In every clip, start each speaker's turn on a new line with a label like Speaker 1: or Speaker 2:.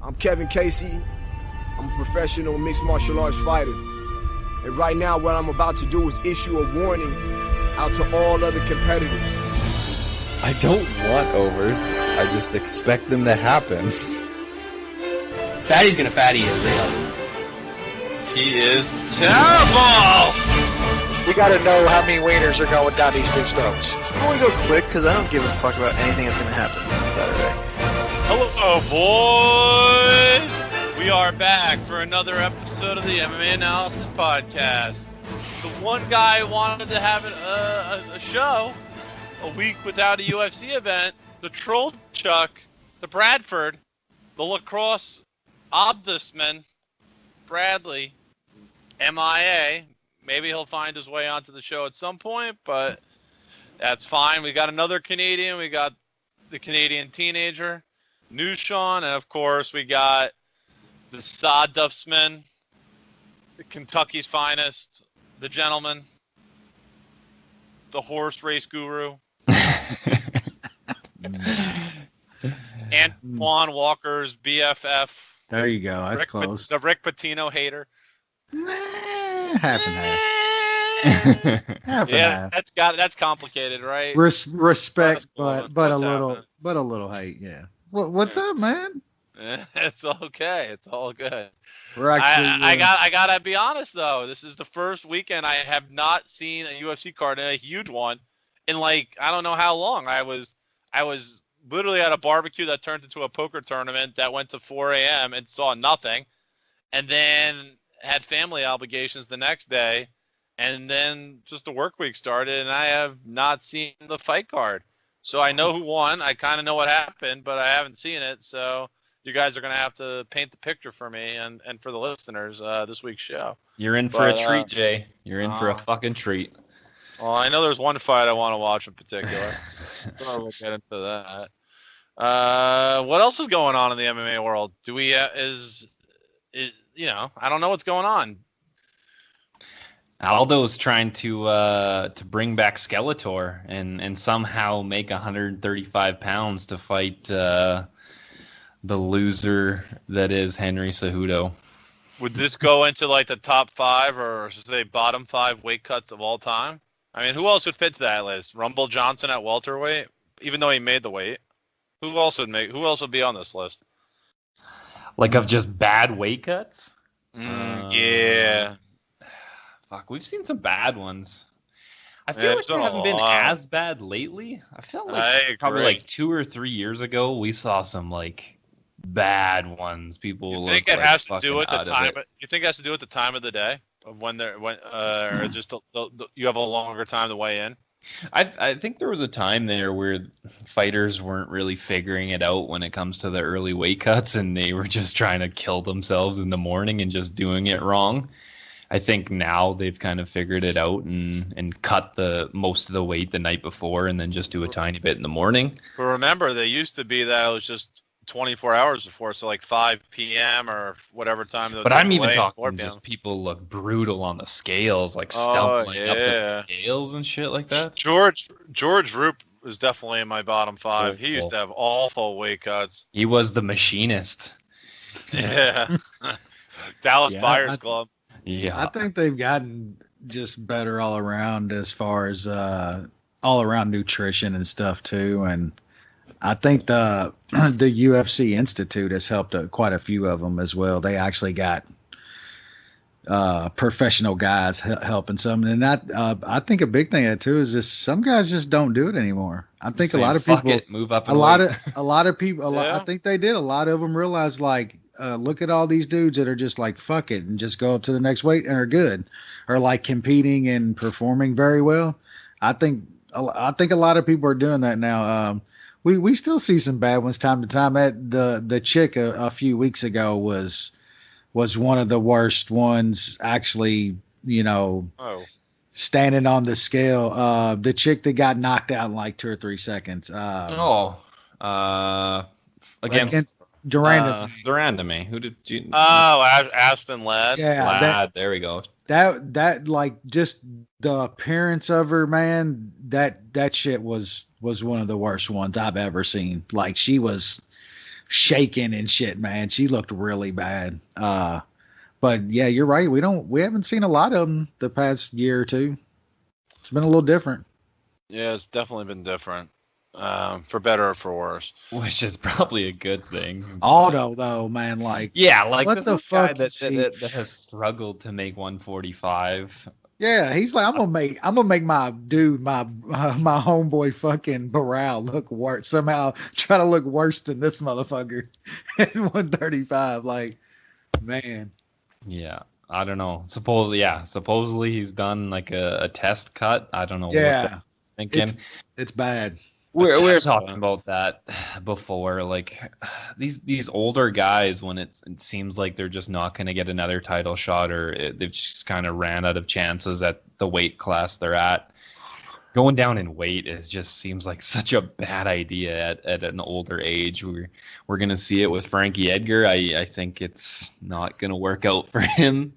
Speaker 1: I'm Kevin Casey. I'm a professional mixed martial arts fighter. And right now what I'm about to do is issue a warning out to all other competitors.
Speaker 2: I don't want overs. I just expect them to happen.
Speaker 3: Fatty's gonna fatty is real.
Speaker 4: He is terrible!
Speaker 5: We gotta know how many wieners are going down these big stones.
Speaker 6: I'm gonna go quick because I don't give a fuck about anything that's gonna happen on Saturday.
Speaker 4: Hello, boys! We are back for another episode of the MMA Analysis podcast. The one guy who wanted to have a show a week without a UFC event, the Troll Chuck, the Bradford, the lacrosse ombudsman, Bradley, MIA. Maybe he'll find his way onto the show at some point, but that's fine. We got another Canadian. We got the Canadian teenager, New Sean, and of course we got the Sawdustman, the Kentucky's finest, the gentleman, the horse race guru, Antoine Walker's BFF.
Speaker 7: There you go. That's close.
Speaker 4: The Rick Pitino hater.
Speaker 7: Half and half. Half and half.
Speaker 4: That's complicated, right?
Speaker 7: Respect, but a little hate. Yeah. What's up, man?
Speaker 4: It's okay. It's all good.
Speaker 7: We're actually,
Speaker 4: I gotta be honest though. This is the first weekend I have not seen a UFC card, and a huge one, in like I don't know how long. I was literally at a barbecue that turned into a poker tournament that went to 4 a.m. and saw nothing, and then had family obligations the next day, and then just the work week started, and I have not seen the fight card. So I know who won. I kind of know what happened, but I haven't seen it. So you guys are going to have to paint the picture for me and for the listeners this week's show.
Speaker 8: You're in for a treat, Jay. You're in for a fucking treat.
Speaker 4: Well, I know there's one fight I want to watch in particular. So we'll get into that. What else is going on in the MMA world? Do we I don't know what's going on.
Speaker 8: Aldo's trying to bring back Skeletor and somehow make 135 pounds to fight the loser that is Henry Cejudo.
Speaker 4: Would this go into like the top 5 or should I say bottom 5 weight cuts of all time? I mean, who else would fit to that list? Rumble Johnson at welterweight, even though he made the weight. Who else would be on this list?
Speaker 8: Like of just bad weight cuts?
Speaker 4: Yeah.
Speaker 8: Fuck, we've seen some bad ones. I feel like they haven't been as bad lately. I feel like probably like 2 or 3 years ago we saw some like bad ones. People
Speaker 4: you think it has to do with the time? You think it has to do with the time of the day of when or just you have a longer time to weigh in?
Speaker 8: I think there was a time there where fighters weren't really figuring it out when it comes to the early weight cuts, and they were just trying to kill themselves in the morning and just doing it wrong. I think now they've kind of figured it out and cut the most of the weight the night before and then just do a tiny bit in the morning.
Speaker 4: But remember, they used to be that it was just 24 hours before, so like 5 p.m. or whatever time.
Speaker 8: But I'm even talking just people look brutal on the scales, like stumbling up the scales and shit like that.
Speaker 4: George Roop is definitely in my bottom 5. He used to have awful weight cuts.
Speaker 8: He was the machinist.
Speaker 4: Yeah. Dallas Buyers Club.
Speaker 7: Yeah. I think they've gotten just better all around as far as all around nutrition and stuff too, and I think the UFC Institute has helped quite a few of them as well. They actually got professional guys helping some, and that I think a big thing of that too is just some guys just don't do it anymore. I think a lot of people
Speaker 8: move up.
Speaker 7: A lot of people. I think they did. A lot of them realized like, look at all these dudes that are just like fuck it and just go up to the next weight and are good, or like competing and performing very well. I think a lot of people are doing that now. We still see some bad ones time to time. The chick a few weeks ago was one of the worst ones, actually, standing on the scale. The chick that got knocked out in like 2 or 3 seconds.
Speaker 8: Against Durandame. Who did you?
Speaker 4: Aspen Ladd.
Speaker 7: Yeah,
Speaker 8: Ladd. There we go.
Speaker 7: That like just the appearance of her, man. That shit was one of the worst ones I've ever seen. Like she was shaking and shit, man. She looked really bad. But yeah, you're right. We haven't seen a lot of them the past year or two. It's been a little different.
Speaker 3: Yeah, it's definitely been different. For better or for worse.
Speaker 8: Which is probably a good thing.
Speaker 7: Aldo, though, man, like,
Speaker 8: yeah, like
Speaker 7: what the fuck
Speaker 8: that has struggled to make 145.
Speaker 7: Yeah, he's like, I'm gonna make my dude, my homeboy, fucking Barral look worse. Somehow try to look worse than this motherfucker at 135. Like, man.
Speaker 8: Yeah, I don't know. Supposedly he's done like a test cut. I don't know.
Speaker 7: Yeah,
Speaker 8: what thinking
Speaker 7: it's bad.
Speaker 8: We're talking about that before. Like these older guys, when it seems like they're just not going to get another title shot, or they've just kind of ran out of chances at the weight class they're at. Going down in weight just seems like such a bad idea at an older age. We're going to see it with Frankie Edgar. I think it's not going to work out for him.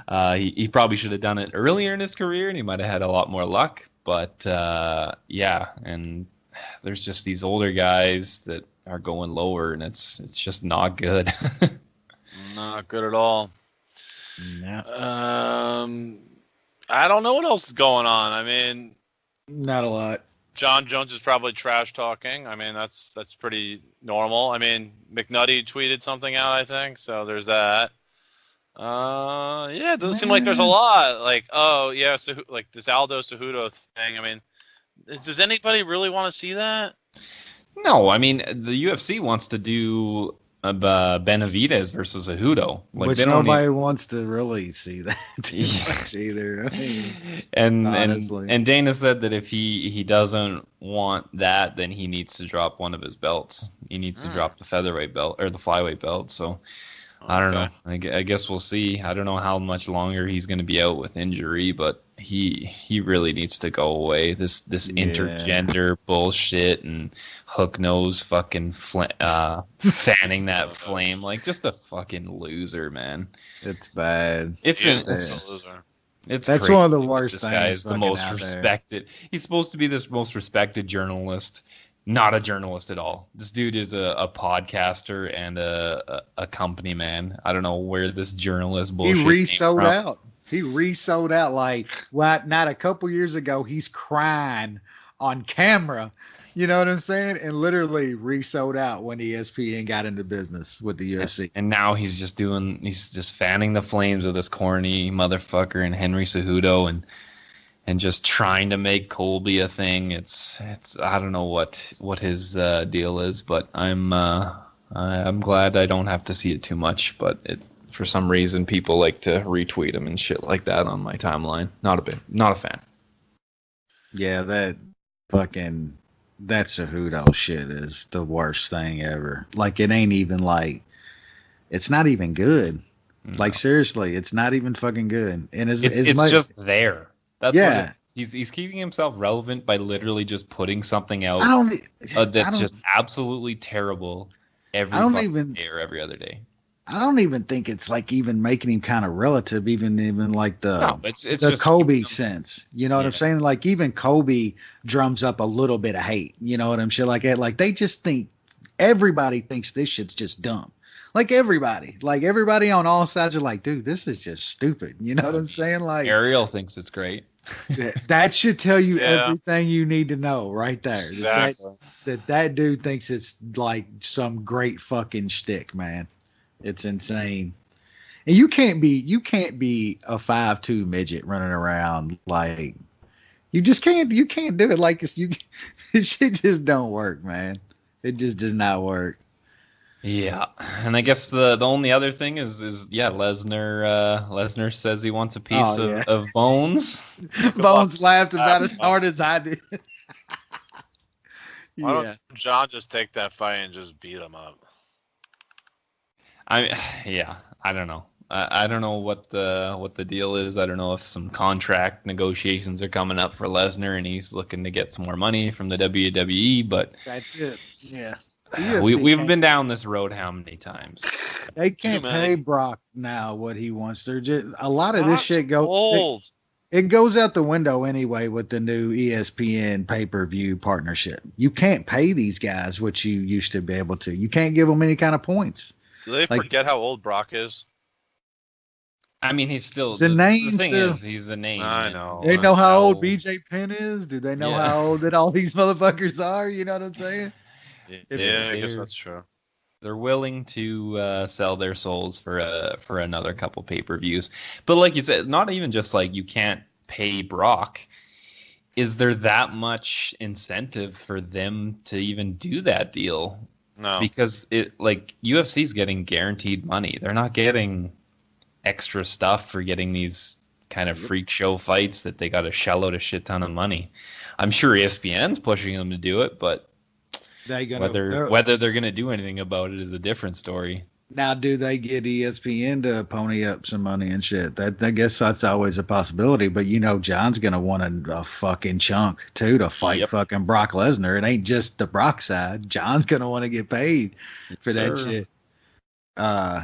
Speaker 8: He probably should have done it earlier in his career, and he might have had a lot more luck. But yeah, and there's just these older guys that are going lower, and it's just not good.
Speaker 3: Not good at all.
Speaker 7: Yeah.
Speaker 3: I don't know what else is going on. I mean,
Speaker 7: not a lot.
Speaker 3: John Jones is probably trash talking. I mean, that's pretty normal. I mean, McNutty tweeted something out, I think, so there's that. Yeah, it doesn't seem like there's a lot. Like, oh yeah, so like this Aldo Cejudo thing. I mean, does anybody really want to see that?
Speaker 8: No, I mean the UFC wants to do Benavidez versus Cejudo, like,
Speaker 7: which nobody wants to really see that too much either. I mean,
Speaker 8: and Dana said that if he doesn't want that, then he needs to drop one of his belts. He needs to drop the featherweight belt or the flyweight belt. So I don't know. I guess we'll see. I don't know how much longer he's going to be out with injury, but he really needs to go away. This intergender bullshit and hook nose fucking fanning that flame, like, just a fucking loser, man.
Speaker 7: It's bad.
Speaker 8: It's
Speaker 3: a loser.
Speaker 8: That's
Speaker 7: crazy. One of the worst.
Speaker 8: This guy is the most respected. He's supposed to be this most respected journalist. Not a journalist at all. This dude is a podcaster and a company man. I don't know where this journalist bullshit
Speaker 7: He resold out. He resold out. Like, not a couple years ago, he's crying on camera. You know what I'm saying? And literally resold out when ESPN got into business with the UFC.
Speaker 8: And now he's just fanning the flames of this corny motherfucker and Henry Cejudo and just trying to make Colby a thing. It's I don't know what his deal is, but I'm glad I don't have to see it too much. But for some reason people like to retweet him and shit like that on my timeline. Not a fan.
Speaker 7: Yeah, that Cejudo shit is the worst thing ever. Like, it ain't even like, it's not even good. No. Like, seriously, it's not even fucking good. And it's
Speaker 8: just there. That's what he's keeping himself relevant by literally just putting something out that's just absolutely terrible every day or every other day.
Speaker 7: I don't even think it's like even making him kind of relative, even like
Speaker 8: it's
Speaker 7: the
Speaker 8: just
Speaker 7: Kobe sense. You know what I'm saying? Like, even Kobe drums up a little bit of hate. You know what I'm saying? Like, they just think everybody thinks this shit's just dumb. Like, everybody on all sides are like, dude, this is just stupid. You know what I'm saying? Like,
Speaker 8: Ariel thinks it's great.
Speaker 7: That should tell you everything you need to know right there.
Speaker 3: Exactly.
Speaker 7: That dude thinks it's like some great fucking shtick, man. It's insane. And you can't be a 5'2" midget running around, like, you can't do it. Like, it shit just don't work, man. It just does not work.
Speaker 8: Yeah, and I guess the only other thing is Lesnar. Lesnar says he wants a piece of Bones.
Speaker 7: Bones laughed about as hard as I did.
Speaker 3: Why don't John just take that fight and just beat him up?
Speaker 8: I don't know. I don't know what the deal is. I don't know if some contract negotiations are coming up for Lesnar and he's looking to get some more money from the WWE. But
Speaker 7: that's it. Yeah.
Speaker 8: We've been down this road how many times?
Speaker 7: They can't pay Brock now what he wants. They're just a lot of this shit goes.
Speaker 3: Old.
Speaker 7: It goes out the window anyway with the new ESPN pay-per-view partnership. You can't pay these guys what you used to be able to. You can't give them any kind of points.
Speaker 4: Do they forget how old Brock is?
Speaker 8: I mean, he's still
Speaker 7: the name.
Speaker 8: The thing
Speaker 7: still,
Speaker 8: is, he's a name.
Speaker 4: I know.
Speaker 7: They know how old BJ Penn is. Do they know
Speaker 8: Yeah.
Speaker 7: how old that all these motherfuckers are? You know what I'm saying?
Speaker 4: Yeah, I guess that's true.
Speaker 8: They're willing to sell their souls for another couple pay-per-views. But like you said, not even just like you can't pay Brock. Is there that much incentive for them to even do that deal?
Speaker 4: No.
Speaker 8: Because UFC's getting guaranteed money. They're not getting extra stuff for getting these kind of freak show fights that they got to shell out a shit ton of money. I'm sure ESPN's pushing them to do it, but whether they're gonna do anything about it is a different story.
Speaker 7: Now, do they get ESPN to pony up some money and shit? I guess that's always a possibility. But John's gonna want a fucking chunk too to fight fucking Brock Lesnar. It ain't just the Brock side. John's gonna want to get paid for that shit.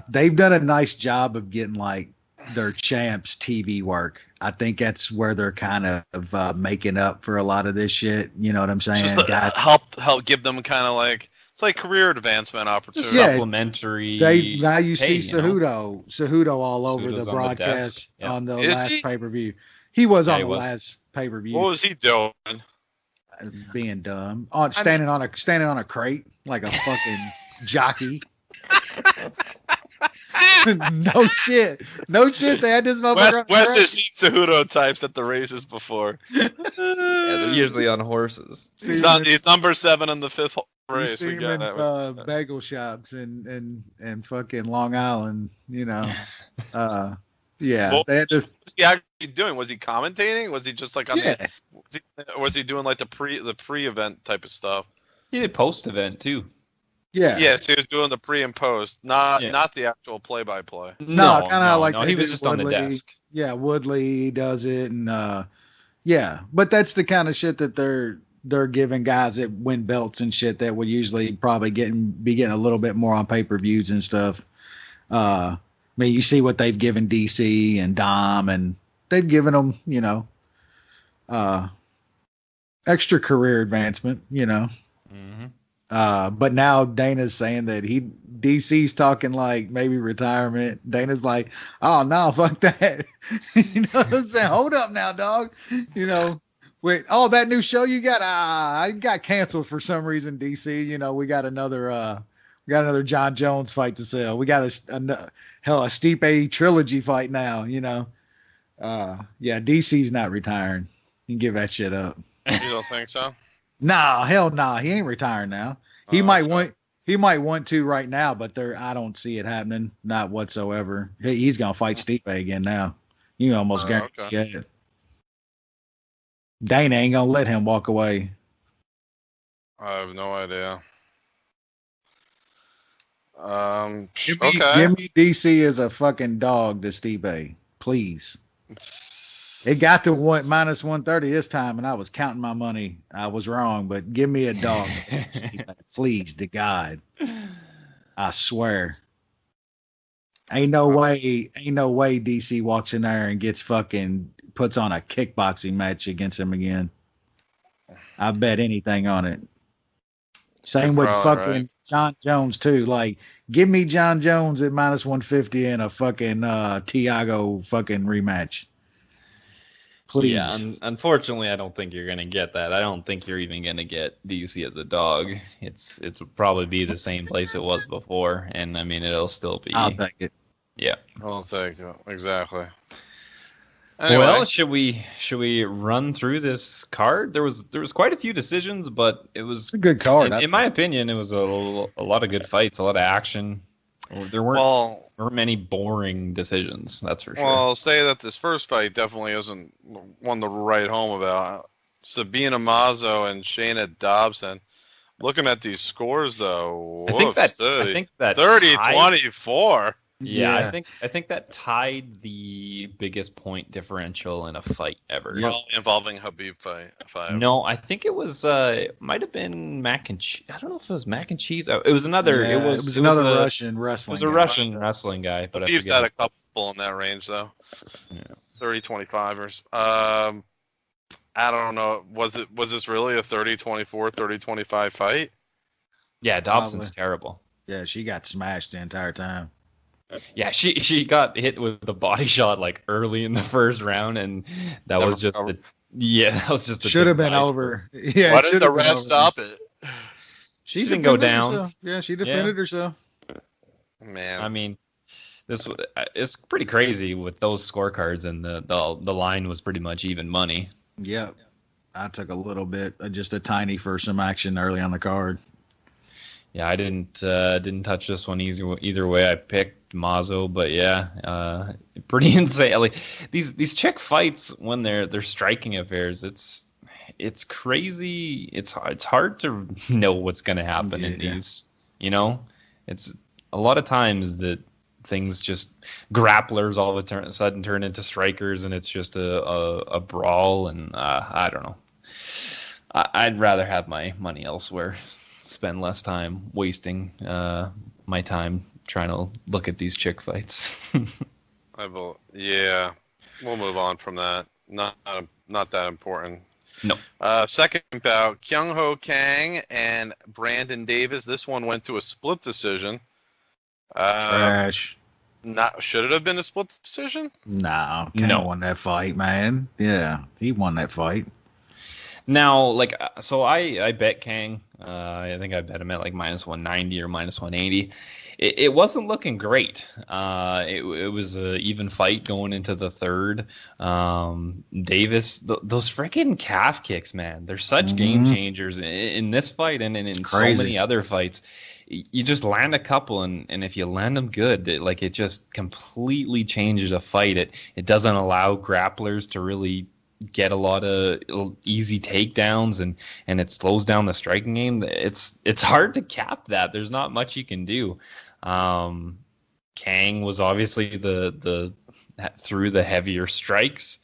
Speaker 7: They've done a nice job of getting like their champs TV work. I think that's where they're kind of making up for a lot of this shit. You know what I'm saying?
Speaker 4: Just help give them kind of like, it's like career advancement opportunity.
Speaker 8: Supplementary.
Speaker 7: Now you see Cejudo all over the broadcast on the last pay-per-view. He was on the last pay-per-view.
Speaker 4: What was he doing?
Speaker 7: Being dumb. Standing on a crate like a fucking jockey. No shit. They had this motherfucker.
Speaker 4: Wes has seen Cejudo types at the races before.
Speaker 2: Yeah, they're usually on horses.
Speaker 4: He's number 7 in the 5th race.
Speaker 7: See him in bagel shops and fucking Long Island. Yeah.
Speaker 4: What was he actually doing? Was he commentating? Was he just like was he doing like the pre-event type of stuff?
Speaker 8: He did post-event too.
Speaker 7: Yeah.
Speaker 4: Yes, he was doing the pre and post, not the actual play-by-play.
Speaker 7: No, kind of like
Speaker 8: he was just Woodley. On the desk.
Speaker 7: Yeah, Woodley does it, and but that's the kind of shit that they're giving guys that win belts and shit that would usually probably be getting a little bit more on pay-per-views and stuff. I mean, you see what they've given DC and Dom, and they've given them, extra career advancement,
Speaker 8: Mm-hmm.
Speaker 7: But now Dana's saying that DC's talking like maybe retirement. Dana's like, oh no, fuck that. You know what I'm saying? Hold up now, dog. Wait, that new show you got? I got canceled for some reason, DC. We got another John Jones fight to sell. We got a Stipe trilogy fight now. DC's not retiring. You can give that shit up.
Speaker 4: You don't think so?
Speaker 7: Nah, hell nah. He ain't retiring now. He might want to right now, but I don't see it happening. Not whatsoever. He's gonna fight Stipe again now. You almost guarantee it. Dana ain't gonna let him walk away.
Speaker 4: I have no idea.
Speaker 7: Give me DC as a fucking dog to Stipe, please. It got to minus 130 this time, and I was counting my money. I was wrong, but give me a dog, please, to God. I swear. Ain't no way DC walks in there and puts on a kickboxing match against him again. I bet anything on it. Same with fucking John Jones too. Like, give me John Jones at minus 150 and a fucking Tiago fucking rematch. Please.
Speaker 8: Yeah, unfortunately, I don't think you're gonna get that. I don't think you're even gonna get DC as a dog. It's probably be the same place it was before, and I mean it'll still be.
Speaker 7: I'll take it.
Speaker 8: Yeah.
Speaker 4: I'll take it. Exactly. Anyway.
Speaker 8: Well, should we run through this card? There was quite a few decisions, but it was
Speaker 7: a good card.
Speaker 8: In my opinion, it was a lot of good fights, a lot of action. There weren't many boring decisions, that's for sure.
Speaker 4: Well, I'll say that this first fight definitely isn't one to write home about. Sabina Mazo and Shayna Dobson. Looking at these scores, though,
Speaker 8: I think that
Speaker 4: 30-24.
Speaker 8: Yeah, I think that tied the biggest point differential in a fight ever.
Speaker 4: Probably involving Habib fight.
Speaker 8: No, I think it was might have been mac and cheese. I don't know if it was mac and cheese. It was another.
Speaker 7: Yeah,
Speaker 8: it was
Speaker 7: another
Speaker 8: a,
Speaker 7: Russian wrestling.
Speaker 8: It was a Russian wrestling guy, but
Speaker 4: Habib's
Speaker 8: I forget.
Speaker 4: had a couple in that range though.
Speaker 8: Yeah.
Speaker 4: 30-25ers. I don't know. Was this really a 30-24, 30-25 fight?
Speaker 8: Yeah, Dobson's terrible.
Speaker 7: Yeah, she got smashed the entire time.
Speaker 8: Yeah, she got hit with the body shot like early in the first round, and that was just
Speaker 7: should have been over. Yeah,
Speaker 4: why did the ref stop it?
Speaker 8: She didn't go down.
Speaker 7: Herself. Yeah, she defended herself.
Speaker 4: Man,
Speaker 8: I mean, it's pretty crazy with those scorecards, and the line was pretty much even money.
Speaker 7: Yep, I took a little bit, just a tiny for some action early on the card.
Speaker 8: Yeah, I didn't touch this one either way. I picked Mazo, but yeah, pretty insane. Like these chick fights when they're striking affairs, it's crazy. It's hard to know what's gonna happen in these. You know, it's a lot of times that things just grapplers all of a sudden turn into strikers, and it's just a brawl. And I don't know. I'd rather have my money elsewhere. Spend less time wasting my time trying to look at these chick fights.
Speaker 4: Yeah, we'll move on from that. Not that important.
Speaker 8: No.
Speaker 4: Second bout, Kyung Ho Kang and Brandon Davis. This one went to a split decision.
Speaker 7: Trash.
Speaker 4: Should it have been a split decision?
Speaker 7: No, Kang won that fight, man. Yeah, he won that fight.
Speaker 8: Now, so I bet Kang. I think I bet him at like -190 or -180. It wasn't looking great. It was an even fight going into the third. Davis, those freaking calf kicks, man, they're such game changers in this fight and in so many other fights. You just land a couple, and if you land them good, it just completely changes a fight. It doesn't allow grapplers to really get a lot of easy takedowns, and it slows down the striking game. It's hard to cap that. There's not much you can do. Kang was obviously the through the heavier strikes.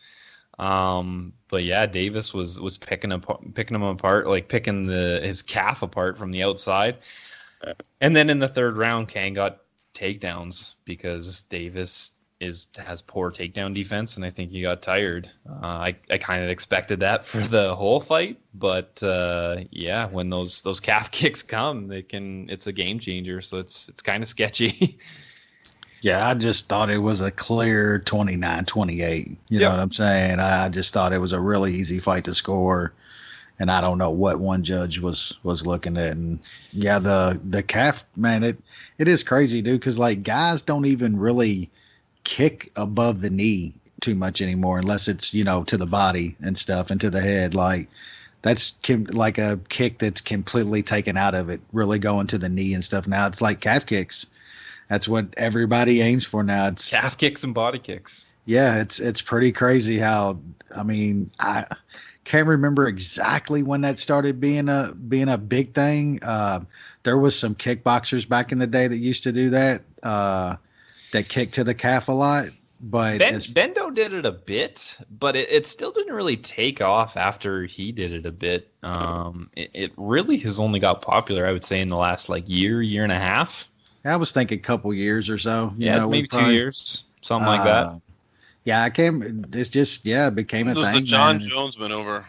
Speaker 8: But yeah, Davis was picking him apart, like picking his calf apart from the outside. And then in the third round, Kang got takedowns because Davis has poor takedown defense, and I think he got tired. I kind of expected that for the whole fight, but yeah, when those calf kicks come, it's a game changer. So it's kind of sketchy.
Speaker 7: Yeah, I just thought it was a clear 29-28. You know what I'm saying? I just thought it was a really easy fight to score. And I don't know what one judge was looking at. And yeah, the calf, man, it is crazy, dude, because like guys don't even really kick above the knee too much anymore unless it's, to the body and stuff and to the head. Like that's like a kick that's completely taken out of it, really going to the knee and stuff. Now it's like calf kicks. That's what everybody aims for now. It's
Speaker 8: calf kicks and body kicks.
Speaker 7: Yeah, it's pretty crazy how, I can't remember exactly when that started being a big thing. There was some kickboxers back in the day that used to do that kick to the calf a lot. But
Speaker 8: Bendo did it a bit, but it still didn't really take off after he did it a bit. It really has only got popular, I would say, in the last year and a half.
Speaker 7: I was thinking a couple years or so.
Speaker 8: Maybe 2 years, something like that.
Speaker 7: Yeah, it became a thing.
Speaker 4: It was the John Jones maneuver.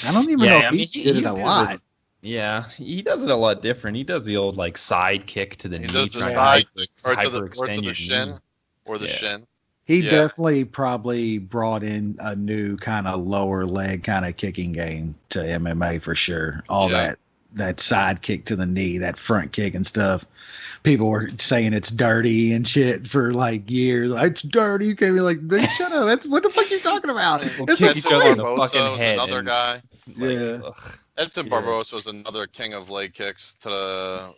Speaker 7: I don't even know if he did it a lot.
Speaker 8: Yeah, he does it a lot different. He does the old side kick to the knee.
Speaker 4: He does the side or to the shin. Or the shin.
Speaker 7: He definitely probably brought in a new kind of lower leg kind of kicking game to MMA for sure. All that side kick to the knee, that front kick and stuff. People were saying it's dirty and shit for years. It's dirty. You can't be like, shut up. What the fuck are you talking about?
Speaker 8: We'll kick each other in the fucking head.
Speaker 4: Another guy. Edson
Speaker 7: Yeah.
Speaker 4: Barbosa was another king of leg kicks to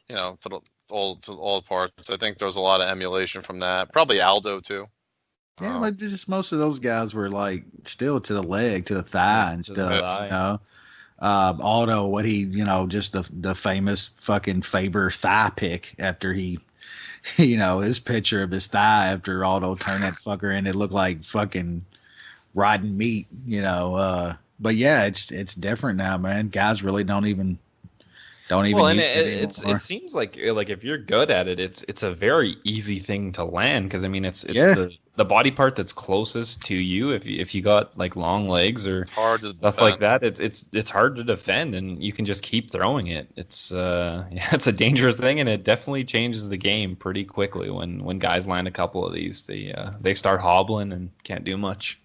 Speaker 4: all parts. I think there was a lot of emulation from that. Probably Aldo too.
Speaker 7: Yeah, but just most of those guys were still to the leg, to the thigh and stuff. Aldo, what he, just the famous fucking Faber thigh pick after he his picture of his thigh after Aldo turned that fucker in, it looked like fucking rotten meat, But yeah, it's different now, man. Guys really don't even
Speaker 8: Well, and
Speaker 7: use it anymore.
Speaker 8: it seems like if you're good at it, it's a very easy thing to land, because I mean it's the body part that's closest to you. If you got like long legs or stuff like that, it's hard to defend, and you can just keep throwing it. It's it's a dangerous thing, and it definitely changes the game pretty quickly when guys land a couple of these. They start hobbling and can't do much.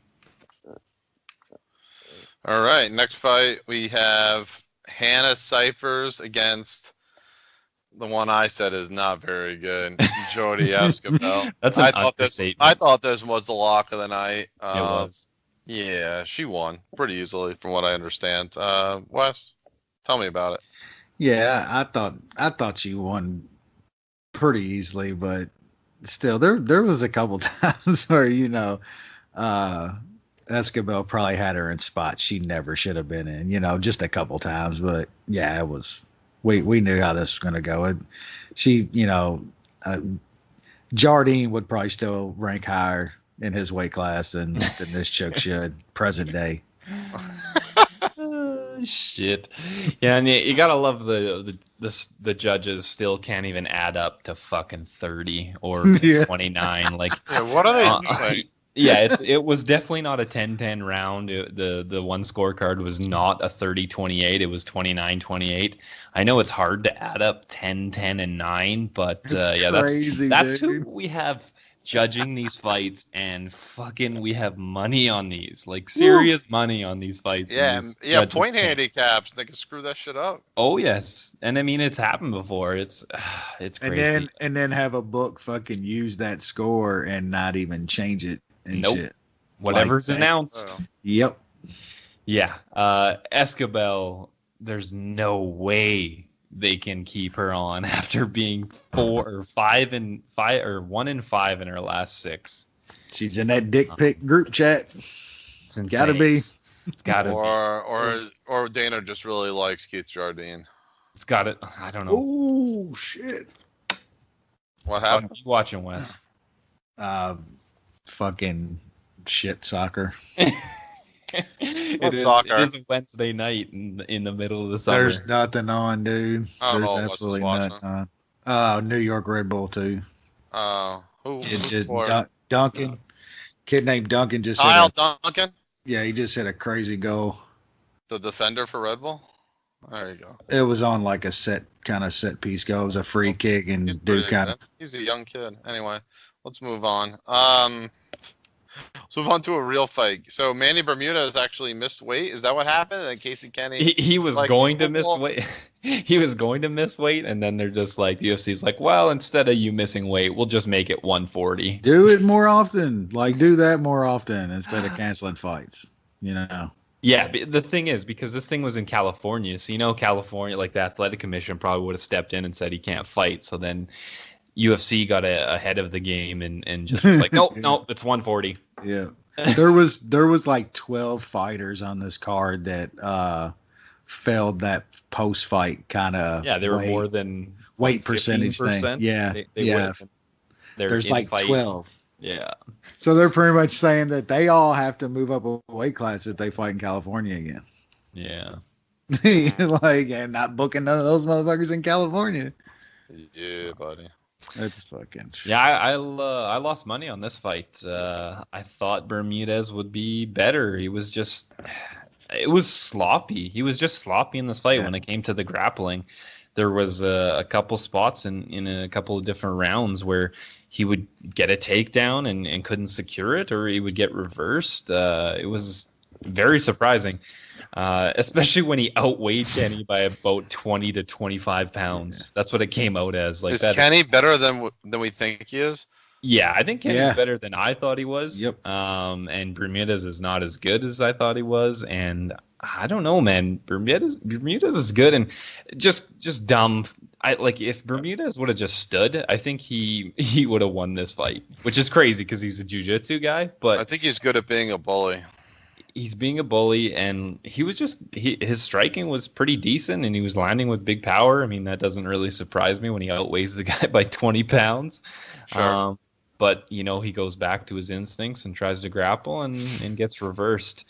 Speaker 4: All right, next fight we have Hannah Cyphers against the one I said is not very good, Jody Escobar. I thought this was the lock of the night.
Speaker 8: It was.
Speaker 4: Yeah, she won pretty easily from what I understand. Wes, tell me about it.
Speaker 7: Yeah, I thought she won pretty easily, but still, there was a couple times where Escobar probably had her in spots she never should have been in, just a couple times. But yeah, it was, we knew how this was going to go. Jardine would probably still rank higher in his weight class than this chick should present day.
Speaker 8: Shit. Yeah, and you gotta love the judges still can't even add up to fucking 30 or 29. Like,
Speaker 4: what are they doing?
Speaker 8: Yeah, it was definitely not a 10-10 round. The one scorecard was not a 30-28. It was 29-28. I know it's hard to add up 10, 10, and 9, but that's who we have judging these fights, and fucking we have money on these, like serious money on these fights.
Speaker 4: Yeah, point handicaps. They can screw that shit up.
Speaker 8: Oh yes, and I mean it's happened before. It's crazy.
Speaker 7: And then have a book fucking use that score and not even change it.
Speaker 8: Nope.
Speaker 7: Shit.
Speaker 8: Whatever's announced.
Speaker 7: Oh. Yep.
Speaker 8: Yeah. Escobar, there's no way they can keep her on after being 1 and 5 in her last 6.
Speaker 7: She's in that dick pic group chat.
Speaker 8: It's insane.
Speaker 7: Gotta be.
Speaker 8: It's gotta
Speaker 4: be. Or Dana just really likes Keith Jardine.
Speaker 8: It's gotta. I don't know.
Speaker 7: Oh shit.
Speaker 4: What happened?
Speaker 8: Keep watching, Wes.
Speaker 7: Fucking shit soccer.
Speaker 8: It is a Wednesday night in the middle of the summer.
Speaker 7: There's nothing on, dude. There's absolutely nothing on. New York Red Bull too.
Speaker 4: Who?
Speaker 7: Duncan. Kid named Duncan just
Speaker 4: Kyle Duncan?
Speaker 7: Yeah, he just hit a crazy goal.
Speaker 4: The defender for Red Bull? There you go.
Speaker 7: It was on like a set piece goal. It was a free kick, and
Speaker 4: he's a young kid. Anyway, let's move on. Let's move on to a real fight. So Manny Bermudez actually missed weight. Is that what happened? And Casey Kenny
Speaker 8: he was going to miss weight. He was going to miss weight, and then they're just like, the UFC's like, well, instead of you missing weight, we'll just make it 140.
Speaker 7: Do it more often. Like, do that more often instead of canceling fights.
Speaker 8: Yeah, but the thing is, because this thing was in California, so California, like the athletic commission probably would have stepped in and said he can't fight. So then UFC got ahead of the game and just was like, nope, it's 140.
Speaker 7: Yeah. There was like 12 fighters on this card that failed that post-fight kind of
Speaker 8: they were more than
Speaker 7: weight percentage thing. Yeah. There's like 12.
Speaker 8: Yeah.
Speaker 7: So they're pretty much saying that they all have to move up a weight class if they fight in California again.
Speaker 8: Yeah.
Speaker 7: And not booking none of those motherfuckers in California.
Speaker 4: Yeah, buddy.
Speaker 7: That's fucking shit.
Speaker 8: Yeah, I lost money on this fight. I thought Bermudez would be better. It was sloppy. He was just sloppy in this fight when it came to the grappling. There was a couple spots in a couple of different rounds where he would get a takedown and couldn't secure it, or he would get reversed. It was very surprising, especially when he outweighed Kenny by about 20 to 25 pounds. That's what it came out as. Like,
Speaker 4: is Kenny better than we think he is?
Speaker 8: Yeah, I think Kenny's better than I thought he was.
Speaker 7: Yep.
Speaker 8: And Bermudez is not as good as I thought he was, and I don't know, man. Bermudez is good and just dumb. If Bermudez would have just stood, I think he would have won this fight, which is crazy because he's a jiu-jitsu guy. But
Speaker 4: I think he's good at being a bully.
Speaker 8: he's being a bully, and his striking was pretty decent, and he was landing with big power. I mean, that doesn't really surprise me when he outweighs the guy by 20 pounds.
Speaker 3: Sure.
Speaker 8: But he goes back to his instincts and tries to grapple and gets reversed.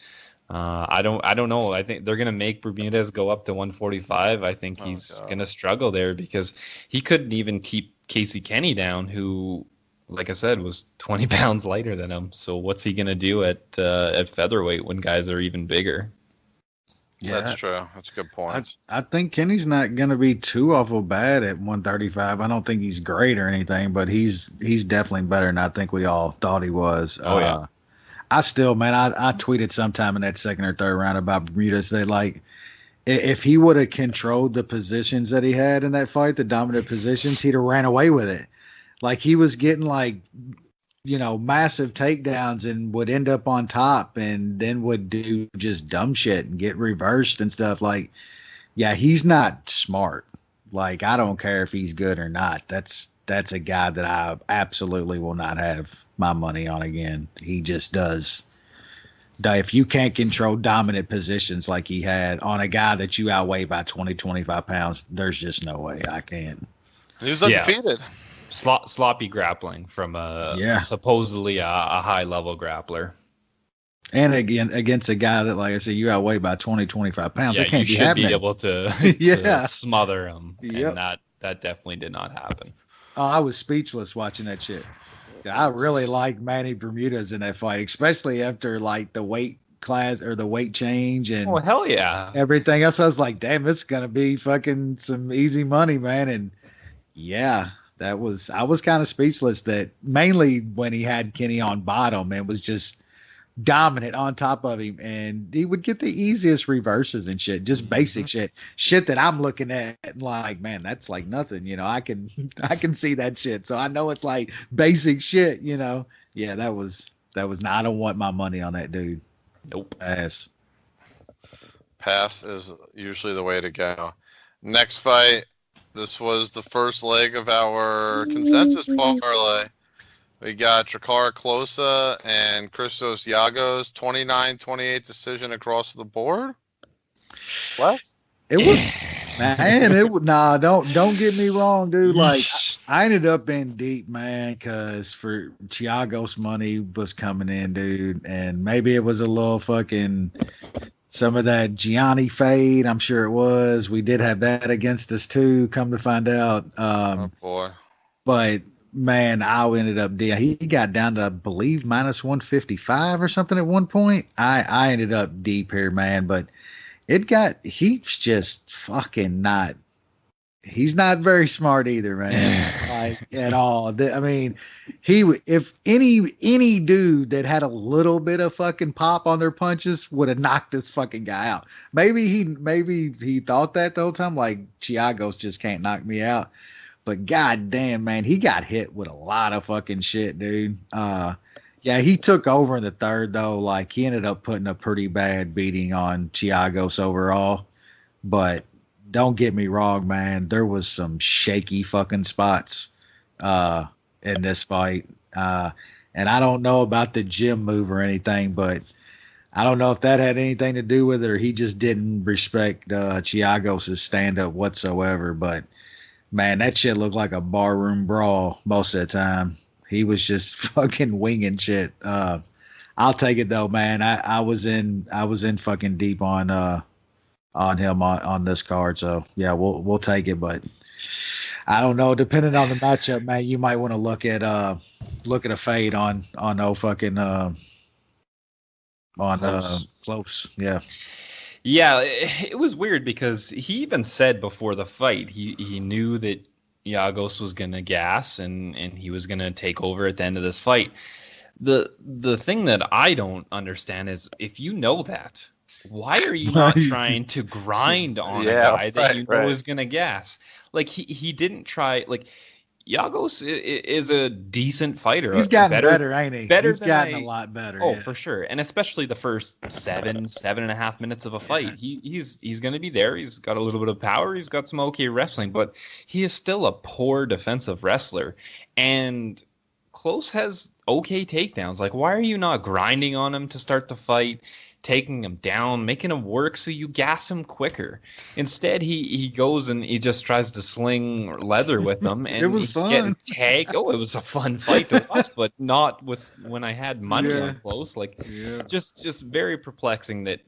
Speaker 8: I don't know. I think they're gonna make Bermudez go up to 145. I think he's gonna struggle there because he couldn't even keep Casey Kenny down, who, like I said, was 20 pounds lighter than him. So what's he gonna do at featherweight when guys are even bigger?
Speaker 3: Yeah, that's true. That's a good point.
Speaker 7: I think Kenny's not going to be too awful bad at 135. I don't think he's great or anything, but he's definitely better than I think we all thought he was.
Speaker 8: Yeah.
Speaker 7: I still, man, I tweeted sometime in that second or third round about Bermudez that, like, if he would have controlled the positions that he had in that fight, the dominant positions, he'd have ran away with it. Like, he was getting, like, massive takedowns and would end up on top and then would do just dumb shit and get reversed and stuff. Like, yeah, he's not smart. Like, I don't care if he's good or not. That's a guy that I absolutely will not have my money on again. He just does. If you can't control dominant positions like he had on a guy that you outweigh by 20, 25 pounds, there's just no way I can.
Speaker 3: He was undefeated.
Speaker 8: Sloppy grappling from supposedly a high level grappler.
Speaker 7: And again, against a guy that, like I said, you outweigh by 20, 25 pounds.
Speaker 8: Yeah,
Speaker 7: that can't
Speaker 8: you
Speaker 7: be
Speaker 8: should
Speaker 7: happening.
Speaker 8: be able to smother him.
Speaker 7: Yep.
Speaker 8: And that definitely did not happen.
Speaker 7: Oh, I was speechless watching that shit. I really liked Manny Bermudez in that fight, especially after, like, the weight class or the weight change and
Speaker 8: hell yeah,
Speaker 7: everything else. I was like, damn, it's gonna be fucking some easy money, man. And yeah, I was kind of speechless that mainly when he had Kenny on bottom and was just dominant on top of him, and he would get the easiest reverses and shit, just basic shit that I'm looking at and like, man, that's like nothing, I can see that shit, so I know it's like basic shit, Yeah, that was not. I don't want my money on that dude.
Speaker 8: Nope.
Speaker 3: Pass is usually the way to go. Next fight, this was the first leg of our consensus parlay. We got Drakkar Klose and Christos Giagos, 29-28 decision across the board. What?
Speaker 7: It was, man. Don't get me wrong, dude. Like, I ended up in deep, man, because for Giagos money was coming in, dude, and maybe it was a little fucking some of that Gianni fade. I'm sure it was. We did have that against us too. Come to find out,
Speaker 3: oh boy.
Speaker 7: But man, I ended up he got down to, I believe, minus 155 or something at one point. I ended up deep here, man, but he's just fucking not. He's not very smart either, man. Like, at all. I mean, if any dude that had a little bit of fucking pop on their punches would have knocked this fucking guy out. Maybe he thought that the whole time, like, Giagos just can't knock me out. But goddamn, man, he got hit with a lot of fucking shit, dude. Yeah, he took over in the third, though. Like, he ended up putting a pretty bad beating on Giagos overall. But don't get me wrong, man. There was some shaky fucking spots in this fight. And I don't know about the gym move or anything, but I don't know if that had anything to do with it or he just didn't respect Giagos' stand-up whatsoever. But man, that shit looked like a barroom brawl most of the time. He was just fucking winging shit. I'll take it though, man. I was in fucking deep on him on this card. So yeah, we'll take it. But I don't know. Depending on the matchup, man, you might want to look at a fade on Close. Yeah.
Speaker 8: Yeah, it was weird because he even said before the fight he knew that Giagos was going to gas and he was going to take over at the end of this fight. The thing that I don't understand is if you know that, why are you not trying to grind on a guy that you know is going to gas? Like he didn't try. Like Giagos is a decent fighter.
Speaker 7: He's gotten better, ain't he? He's gotten a lot better.
Speaker 8: Oh, yeah. For sure. And especially the first 7.5 minutes of a fight. He's going to be there. He's got a little bit of power. He's got some okay wrestling, but he is still a poor defensive wrestler. And Close has okay takedowns. Like, why are you not grinding on him to start the fight? taking him down, making him work so you gas him quicker. Instead, he goes and he just tries to sling leather with him, and
Speaker 7: was
Speaker 8: he's
Speaker 7: fun.
Speaker 8: getting tagged. Oh, it was a fun fight to watch, but not with when I had money on close. Like, just very perplexing that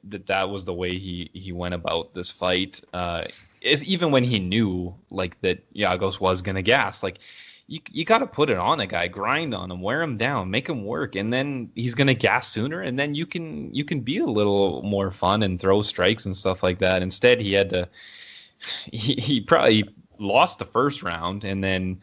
Speaker 8: was the way he went about this fight. Even when he knew like that Giagos was gonna gas, like. You got to put it on a guy, grind on him, wear him down, make him work, and then he's gonna gas sooner, and then you can be a little more fun and throw strikes and stuff like that. Instead, he had to. He probably lost the first round, and then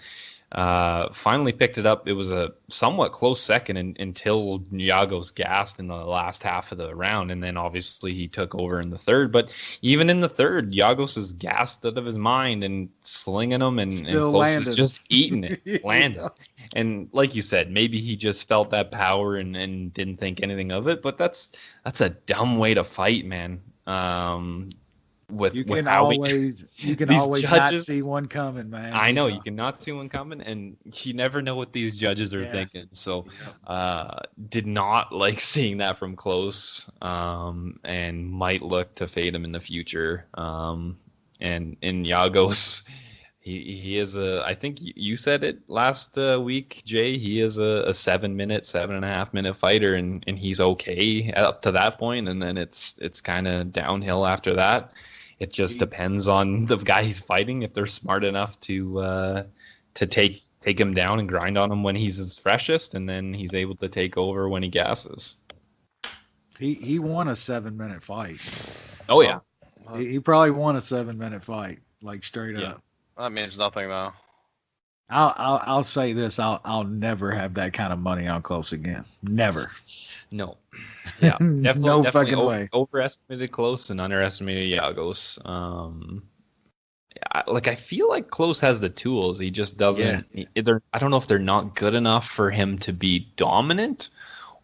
Speaker 8: finally picked it up. It was a somewhat close second until Giagos gassed in the last half of the round, and then obviously he took over in the third. But even in the third, Giagos is gassed out of his mind and slinging them, and Close is just eating it, landing. And like you said, maybe he just felt that power and didn't think anything of it. But that's a dumb way to fight, man. You can always
Speaker 7: not see one coming, man.
Speaker 8: I know you cannot see one coming, and you never know what these judges are thinking. So, did not like seeing that from Close, and might look to fade him in the future. And in Giagos, he is I think you said it last week, Jay. He is a 7.5 minute fighter, and he's okay up to that point, and then it's kind of downhill after that. It just depends on the guy he's fighting, if they're smart enough to take him down and grind on him when he's his freshest, and then he's able to take over when he gasses.
Speaker 7: He won a 7-minute fight.
Speaker 8: Oh yeah,
Speaker 7: he probably won a 7-minute fight, like straight up.
Speaker 3: That means nothing though.
Speaker 7: I'll say this: I'll never have that kind of money on Close again. Never.
Speaker 8: No. Yeah, definitely
Speaker 7: fucking way.
Speaker 8: Overestimated Close and underestimated Giagos. I feel like Close has the tools. He just doesn't. I don't know if they're not good enough for him to be dominant,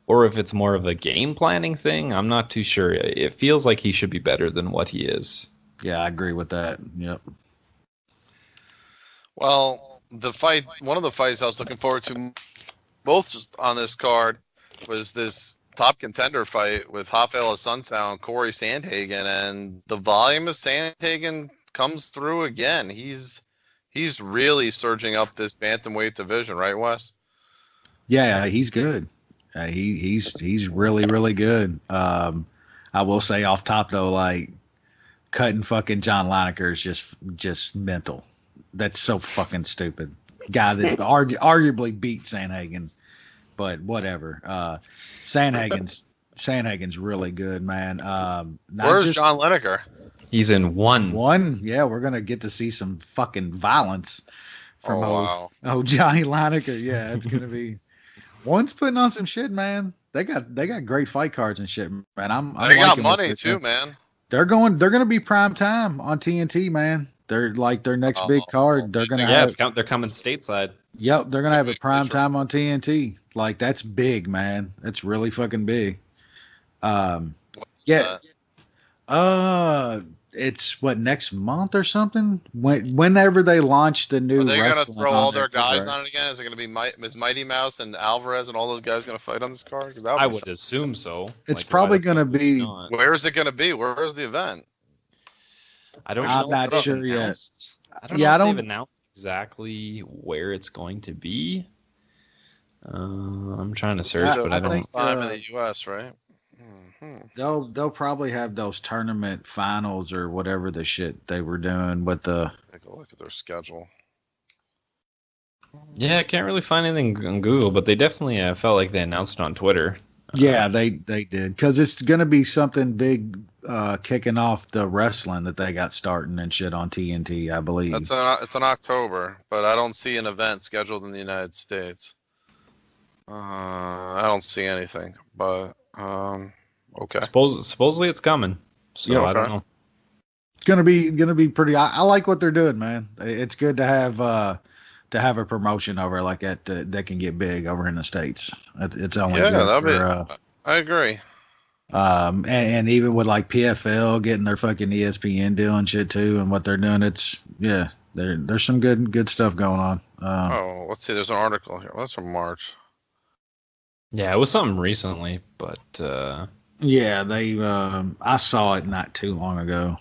Speaker 8: or if it's more of a game planning thing. I'm not too sure. It feels like he should be better than what he is.
Speaker 7: Yeah, I agree with that. Yep.
Speaker 3: Well, one of the fights I was looking forward to both on this card was this top contender fight with Rafael Assunção and Corey Sandhagen, and the volume of Sandhagen comes through again. He's really surging up this bantamweight division, right, Wes?
Speaker 7: Yeah, he's good. He's really, really good. I will say off top though, like cutting fucking John Lineker is just mental. That's so fucking stupid. Guy that arguably beat Sandhagen. But whatever. Sandhagen's really good, man.
Speaker 3: Where's John Lineker?
Speaker 8: He's in one.
Speaker 7: Yeah, we're gonna get to see some fucking violence from Johnny Lineker. Yeah, it's gonna be. One's putting on some shit, man. They got great fight cards and shit, man.
Speaker 3: They got money too, man.
Speaker 7: They're gonna be prime time on TNT, man. They're like their next big card. They're gonna
Speaker 8: they're coming stateside.
Speaker 7: Yep, they're gonna have a prime time on TNT. Like that's big, man. That's really fucking big. It's next month or something. Whenever they launch the new.
Speaker 3: Are they gonna throw all their guys on it again? Is it gonna be is Mighty Mouse and Alvarez and all those guys gonna fight on this card?
Speaker 8: I would assume so.
Speaker 7: It's probably gonna be.
Speaker 3: Where is it gonna be? Where is the event?
Speaker 8: I'm
Speaker 7: not sure yet.
Speaker 8: I don't know if they've announced exactly where it's going to be. I'm trying to search, but I don't.
Speaker 3: Think time in the U.S., right?
Speaker 7: Mm-hmm. They'll probably have those tournament finals or whatever the shit they were doing with the.
Speaker 3: Take a look at their schedule.
Speaker 8: Yeah, I can't really find anything on Google, but they definitely felt like they announced it on Twitter.
Speaker 7: Yeah, they did, because it's gonna be something big, kicking off the wrestling that they got starting and shit on TNT, I believe.
Speaker 3: It's in October, but I don't see an event scheduled in the United States. I don't see anything, but okay.
Speaker 8: Supposedly it's coming, so okay. I don't know.
Speaker 7: It's gonna be pretty. I like what they're doing, man. It's good to have a promotion over like that can get big over in the States. It's only good for,
Speaker 3: I agree.
Speaker 7: And even with like PFL getting their fucking ESPN deal and shit too, and what they're doing, there's some good stuff going on.
Speaker 3: Let's see. There's an article here. That's from March.
Speaker 8: Yeah, it was something recently, but
Speaker 7: Yeah, they. I saw it not too long ago.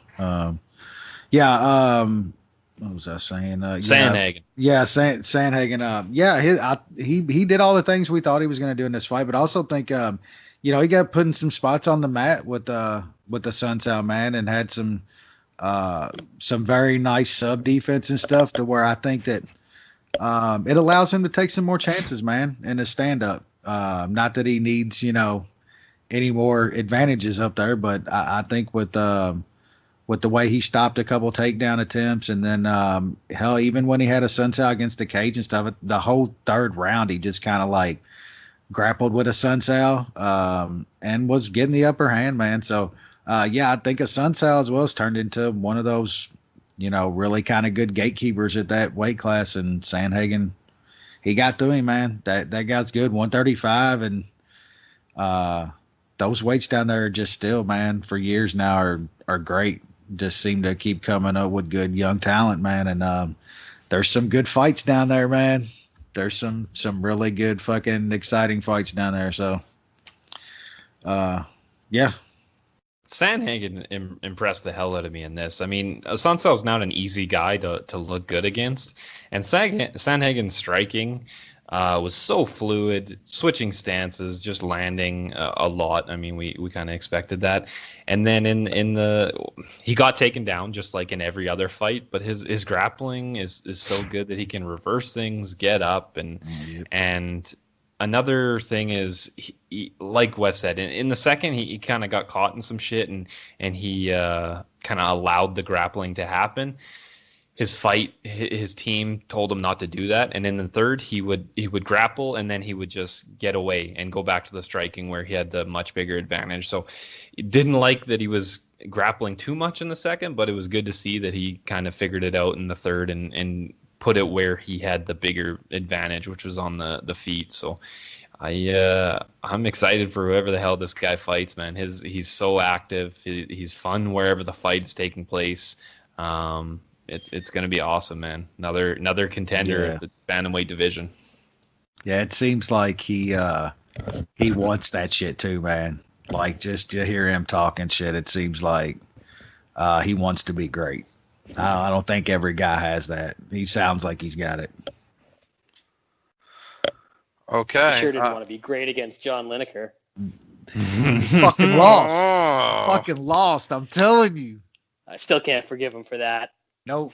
Speaker 7: What was I saying?
Speaker 8: Sandhagen.
Speaker 7: Sandhagen. He did all the things we thought he was going to do in this fight, but I also think he got put in some spots on the mat with the Sun Sao man and had some very nice sub defense and stuff to where I think that it allows him to take some more chances, man, in his stand up. Not that he needs any more advantages up there, but I think with the way he stopped a couple takedown attempts, and then hell, even when he had a Sun Sao against the cage and stuff, the whole third round he just kind of like grappled with a Sun Sao and was getting the upper hand, man. So I think a Sun Sao as well has turned into one of those really kind of good gatekeepers at that weight class, and Sandhagen, he got through him, man. That guy's good, 135, and those weights down there are just still, man, for years now are great. Just seem to keep coming up with good young talent, man. And there's some good fights down there, man. There's some really good fucking exciting fights down there. So, yeah.
Speaker 8: Sandhagen impressed the hell out of me in this. I mean, Sun Tzu's not an easy guy to look good against, and Sandhagen's striking was so fluid, switching stances, just landing a lot. I mean, we kind of expected that. And then he got taken down just like in every other fight, but his grappling is so good that he can reverse things, get up, and another thing is, he, like Wes said, in the second he kind of got caught in some shit and he kind of allowed the grappling to happen. His team told him not to do that, and in the third he would grapple and then he would just get away and go back to the striking where he had the much bigger advantage. So didn't like that he was grappling too much in the second, but it was good to see that he kind of figured it out in the third and put it where he had the bigger advantage, which was on the feet. So I'm excited for whoever the hell this guy fights, man. He's so active. He's fun wherever the fight is taking place. It's going to be awesome, man. Another contender at the bantamweight division.
Speaker 7: Yeah, it seems like he wants that shit too, man. Like, just to hear him talking shit, it seems like he wants to be great. I don't think every guy has that. He sounds like he's got it.
Speaker 3: Okay.
Speaker 9: He sure didn't want to be great against John Lineker.
Speaker 7: Fucking lost. Fucking lost, I'm telling you.
Speaker 9: I still can't forgive him for that.
Speaker 7: Nope.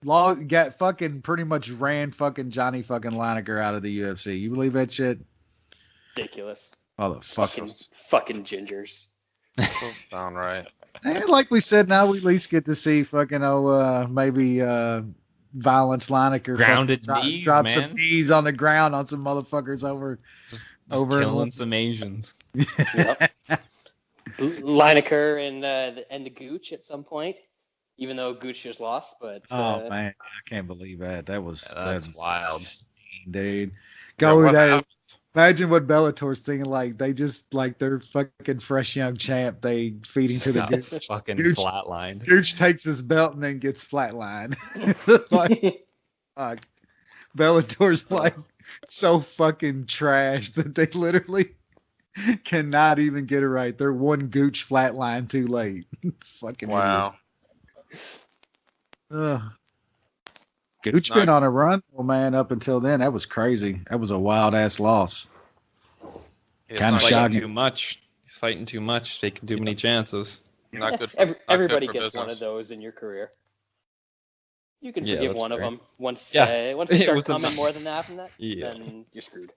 Speaker 7: Got fucking pretty much ran fucking Johnny fucking Lineker out of the UFC. You believe that shit?
Speaker 9: Ridiculous.
Speaker 7: Oh, the fucking
Speaker 9: gingers.
Speaker 3: Sound right.
Speaker 7: And like we said, now we at least get to see fucking maybe Violence Lineker
Speaker 8: grounded knees,
Speaker 7: drop
Speaker 8: man.
Speaker 7: some knees on the ground on some motherfuckers over
Speaker 8: killing some Asians.
Speaker 9: Yep. Lineker and the Gooch at some point, even though Gooch just lost. But
Speaker 7: oh man, I can't believe that. That's
Speaker 8: wild,
Speaker 7: dude. Go to that. Imagine what Bellator's thinking. Like they just like their fucking fresh young champ. They feed him to the Gooch.
Speaker 8: Fucking flatlined.
Speaker 7: Gooch takes his belt and then gets flatlined. Like, Bellator's like so fucking trash that they literally cannot even get it right. They're one Gooch flatline too late. Fucking
Speaker 3: wow.
Speaker 7: Gooch been on a run, man, up until then. That was crazy. That was a wild ass loss.
Speaker 8: Kind of shocking. Too much. He's fighting too much, taking too many chances.
Speaker 3: Not good. For,
Speaker 9: everybody
Speaker 3: not good for
Speaker 9: gets
Speaker 3: business.
Speaker 9: one of those in your career. You can forgive one of them once.
Speaker 8: Yeah.
Speaker 9: Once you start coming more than that, then you're screwed.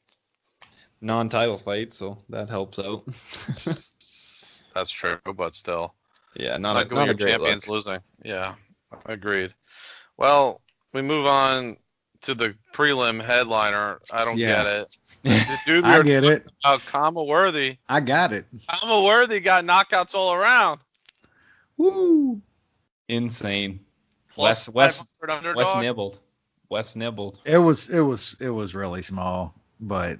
Speaker 8: Non-title fight, so that helps out.
Speaker 3: That's true, but still.
Speaker 8: Yeah, not a great
Speaker 3: champions losing. Yeah, agreed. Well, we move on to the prelim headliner. I don't get it. Dude,
Speaker 7: I get it.
Speaker 3: Kama Worthy.
Speaker 7: I got it.
Speaker 3: Kama Worthy got knockouts all around.
Speaker 7: Woo!
Speaker 8: Insane.
Speaker 3: Plus
Speaker 8: Wes nibbled. Wes nibbled.
Speaker 7: It was really small, but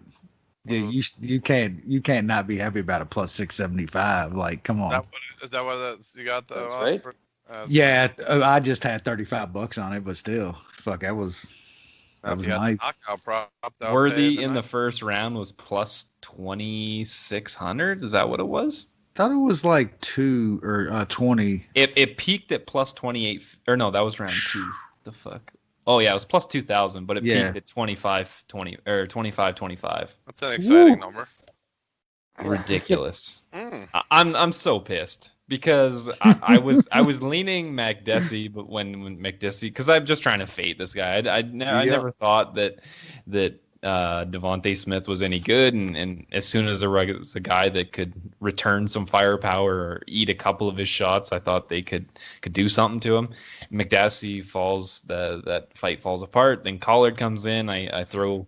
Speaker 7: yeah, you can't not be happy about a plus 675. Like, come on.
Speaker 3: Is that what you got though?
Speaker 9: Right.
Speaker 7: Yeah, I just had $35 on it, but still, fuck, that was nice.
Speaker 8: Worthy in the first round was plus 2,600. Is that what it was?
Speaker 7: thought it was like 2 or 20.
Speaker 8: It peaked at plus 28, or no, that was round 2. The fuck? Oh yeah, it was plus 2,000, but it peaked at 25-20 or 25-25.
Speaker 3: That's an exciting number.
Speaker 8: Ridiculous. I'm so pissed because I was leaning McDessie, but when McDessie, because I'm just trying to fade this guy. I never thought that Devontae Smith was any good, and as soon as there was a guy that could return some firepower or eat a couple of his shots, I thought they could do something to him. McDessie falls, that fight falls apart. Then Collard comes in. I throw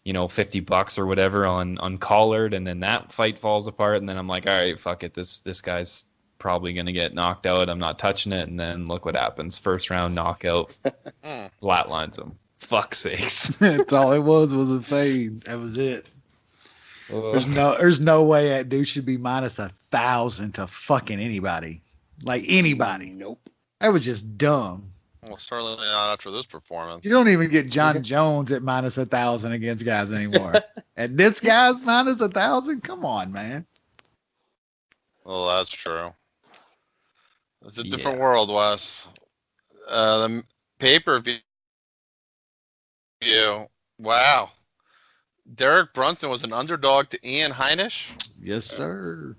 Speaker 8: $50 or whatever on Collard, and then that fight falls apart, and then I'm like, all right, fuck it, this guy's probably gonna get knocked out. I'm not touching it, and then look what happens. First round knockout, flatlines him. Fuck sakes.
Speaker 7: That's all it was a fade. That was it. There's no way that dude should be minus 1,000 to fucking anybody. Like anybody.
Speaker 9: Nope.
Speaker 7: That was just dumb.
Speaker 3: Well, certainly not after this performance.
Speaker 7: You don't even get John Jones at minus 1,000 against guys anymore. And this guy's minus 1,000? Come on, man.
Speaker 3: Well, that's true. It's a different world, Wes. The pay-per-view. Wow. Derek Brunson was an underdog to Ian Heinisch?
Speaker 7: Yes, sir.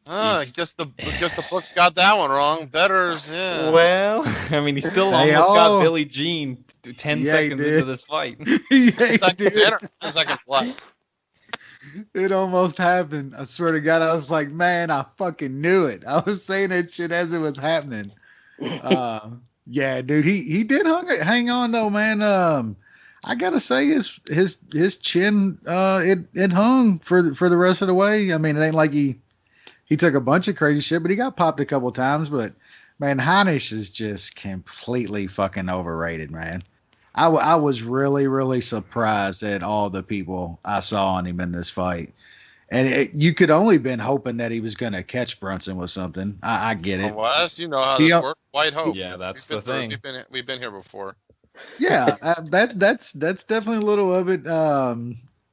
Speaker 3: I guess the books got that one wrong. Bettors, yeah.
Speaker 8: Well, I mean, he still almost got Billie Jean 10 seconds into this fight.
Speaker 3: Second place.
Speaker 7: It almost happened. I swear to God, I was like, man, I fucking knew it. I was saying that shit as it was happening. Yeah, dude, he did hang on though, man. I gotta say his chin it hung for the rest of the way. I mean, it ain't like he took a bunch of crazy shit, but he got popped a couple times. But man, Heinisch is just completely fucking overrated, man. I was really, really surprised at all the people I saw on him in this fight. And you could only been hoping that he was going to catch Brunson with something. I get it.
Speaker 3: Wes, you know how this works. White hope.
Speaker 8: Yeah, that's the thing.
Speaker 3: We've been here before.
Speaker 7: Yeah, that's definitely a little of it.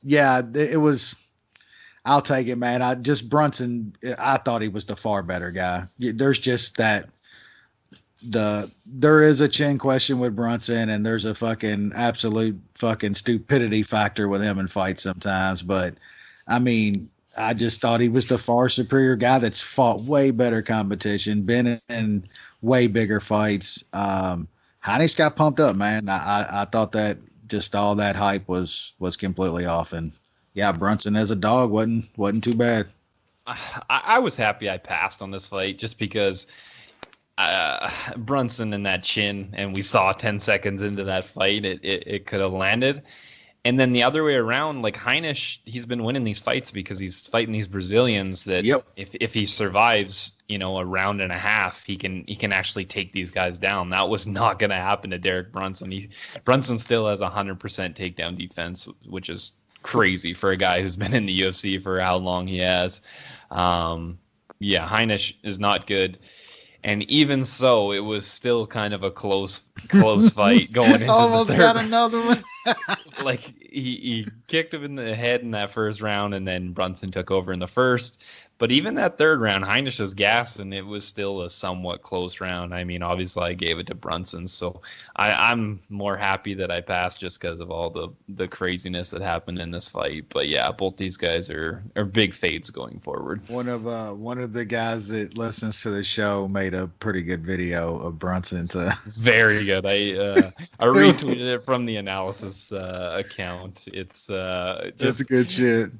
Speaker 7: Yeah, it was. I'll take it, man. Brunson. I thought he was the far better guy. There's just that. There is a chin question with Brunson, and there's a fucking absolute fucking stupidity factor with him in fights sometimes, but. I mean, I just thought he was the far superior guy that's fought way better competition, been in way bigger fights. Heinisch got pumped up, man. I thought that just all that hype was completely off. And yeah, Brunson as a dog wasn't too bad.
Speaker 8: I was happy I passed on this fight just because Brunson and that chin, and we saw 10 seconds into that fight, it could have landed. And then the other way around, like Heinisch, he's been winning these fights because he's fighting these Brazilians that if he survives, a round and a half, he can actually take these guys down. That was not going to happen to Derek Brunson. Brunson still has 100% takedown defense, which is crazy for a guy who's been in the UFC for how long he has. Yeah, Heinisch is not good. And even so, it was still kind of a close fight going into
Speaker 7: almost
Speaker 8: the third.
Speaker 7: Got another one.
Speaker 8: Like he kicked him in the head in that first round, and then Brunson took over in the first. But even that third round, Heinisch was gassed, and it was still a somewhat close round. I mean, obviously I gave it to Brunson, so I'm more happy that I passed just because of all the craziness that happened in this fight. But yeah, both these guys are big fades going forward.
Speaker 7: One of the guys that listens to the show made a pretty good video of Brunson.
Speaker 8: Very good. I retweeted it from the analysis account. It's
Speaker 7: just good shit.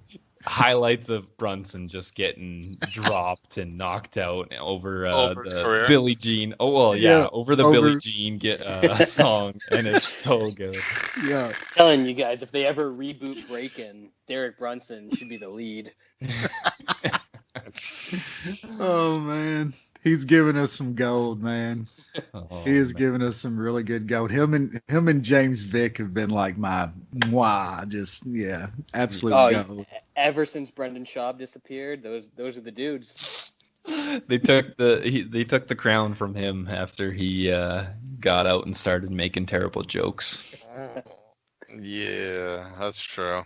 Speaker 8: Highlights of Brunson just getting dropped and knocked out over the Billie Jean. Oh well, yeah, over the Billie Jean song, and it's so good.
Speaker 7: Yeah,
Speaker 9: I'm telling you guys, if they ever reboot Breakin', Derek Brunson should be the lead.
Speaker 7: Oh man, he's giving us some gold, man. He is giving us some really good gold. Him and James Vick have been like my absolute gold.
Speaker 9: Ever since Brendan Schaub disappeared, those are the dudes.
Speaker 8: They took the crown from him after he got out and started making terrible jokes.
Speaker 3: Yeah, that's true.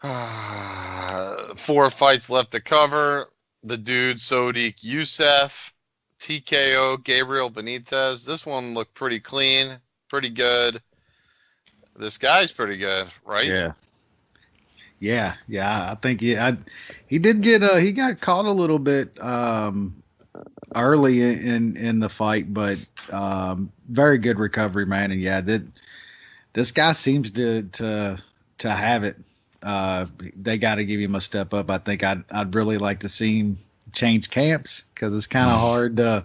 Speaker 3: 4 fights left to cover. the dude Sodiq Youssef, TKO Gabriel Benitez. This one looked pretty clean, pretty good. This guy's pretty good, right?
Speaker 7: Yeah. I think he did get he got caught a little bit early in the fight, but very good recovery, man. And yeah, this guy seems to have it. They got to give him a step up. I think I'd really like to see him change camps because it's kind of hard to.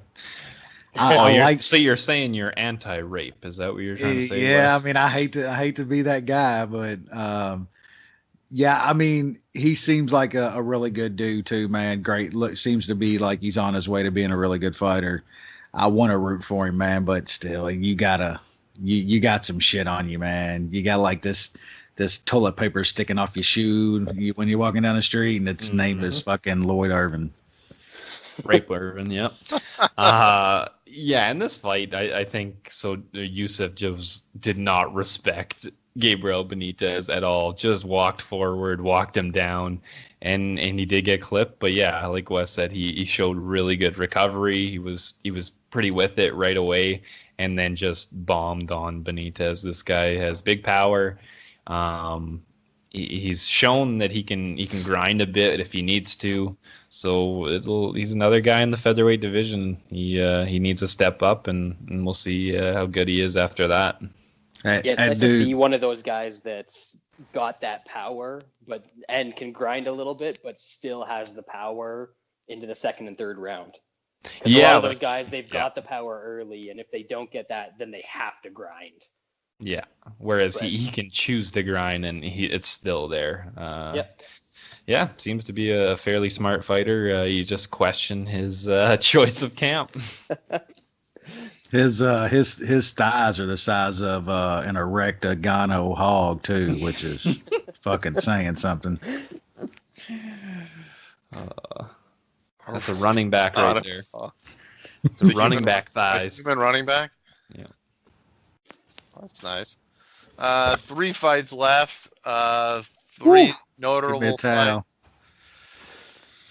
Speaker 8: So you're saying you're anti-rape? Is that what you're trying to say?
Speaker 7: Yeah,
Speaker 8: Wes?
Speaker 7: I mean, I hate to be that guy, but yeah, I mean, he seems like a really good dude too, man. Great, seems to be like he's on his way to being a really good fighter. I want to root for him, man, but still, you got some shit on you, man. You got like this toilet paper sticking off your shoe when you're walking down the street, and its name is fucking Lloyd Irvin.
Speaker 8: Rape Irvin, yep. Yeah, in this fight, I think so. Youssef just did not respect Gabriel Benitez at all. Just walked forward, walked him down, and he did get clipped. But yeah, like Wes said, he showed really good recovery. He was pretty with it right away, and then just bombed on Benitez. This guy has big power. He's shown that he can grind a bit if he needs to. So he's another guy in the featherweight division. He needs a step up, and we'll see how good he is after that.
Speaker 9: Yeah, it's nice to see one of those guys that's got that power, and can grind a little bit, but still has the power into the second and third round. Yeah, a lot of those guys, they've got the power early, and if they don't get that, then they have to grind.
Speaker 8: Yeah, whereas he can choose to grind, and it's still there. Yeah, seems to be a fairly smart fighter. You just question his choice of camp.
Speaker 7: His thighs are the size of an erect Gano hog too, which is fucking saying something.
Speaker 8: That's a running back right there. It's a running back thighs.
Speaker 3: Human running back.
Speaker 8: Yeah.
Speaker 3: That's nice. 3 fights left. 3 notable fights.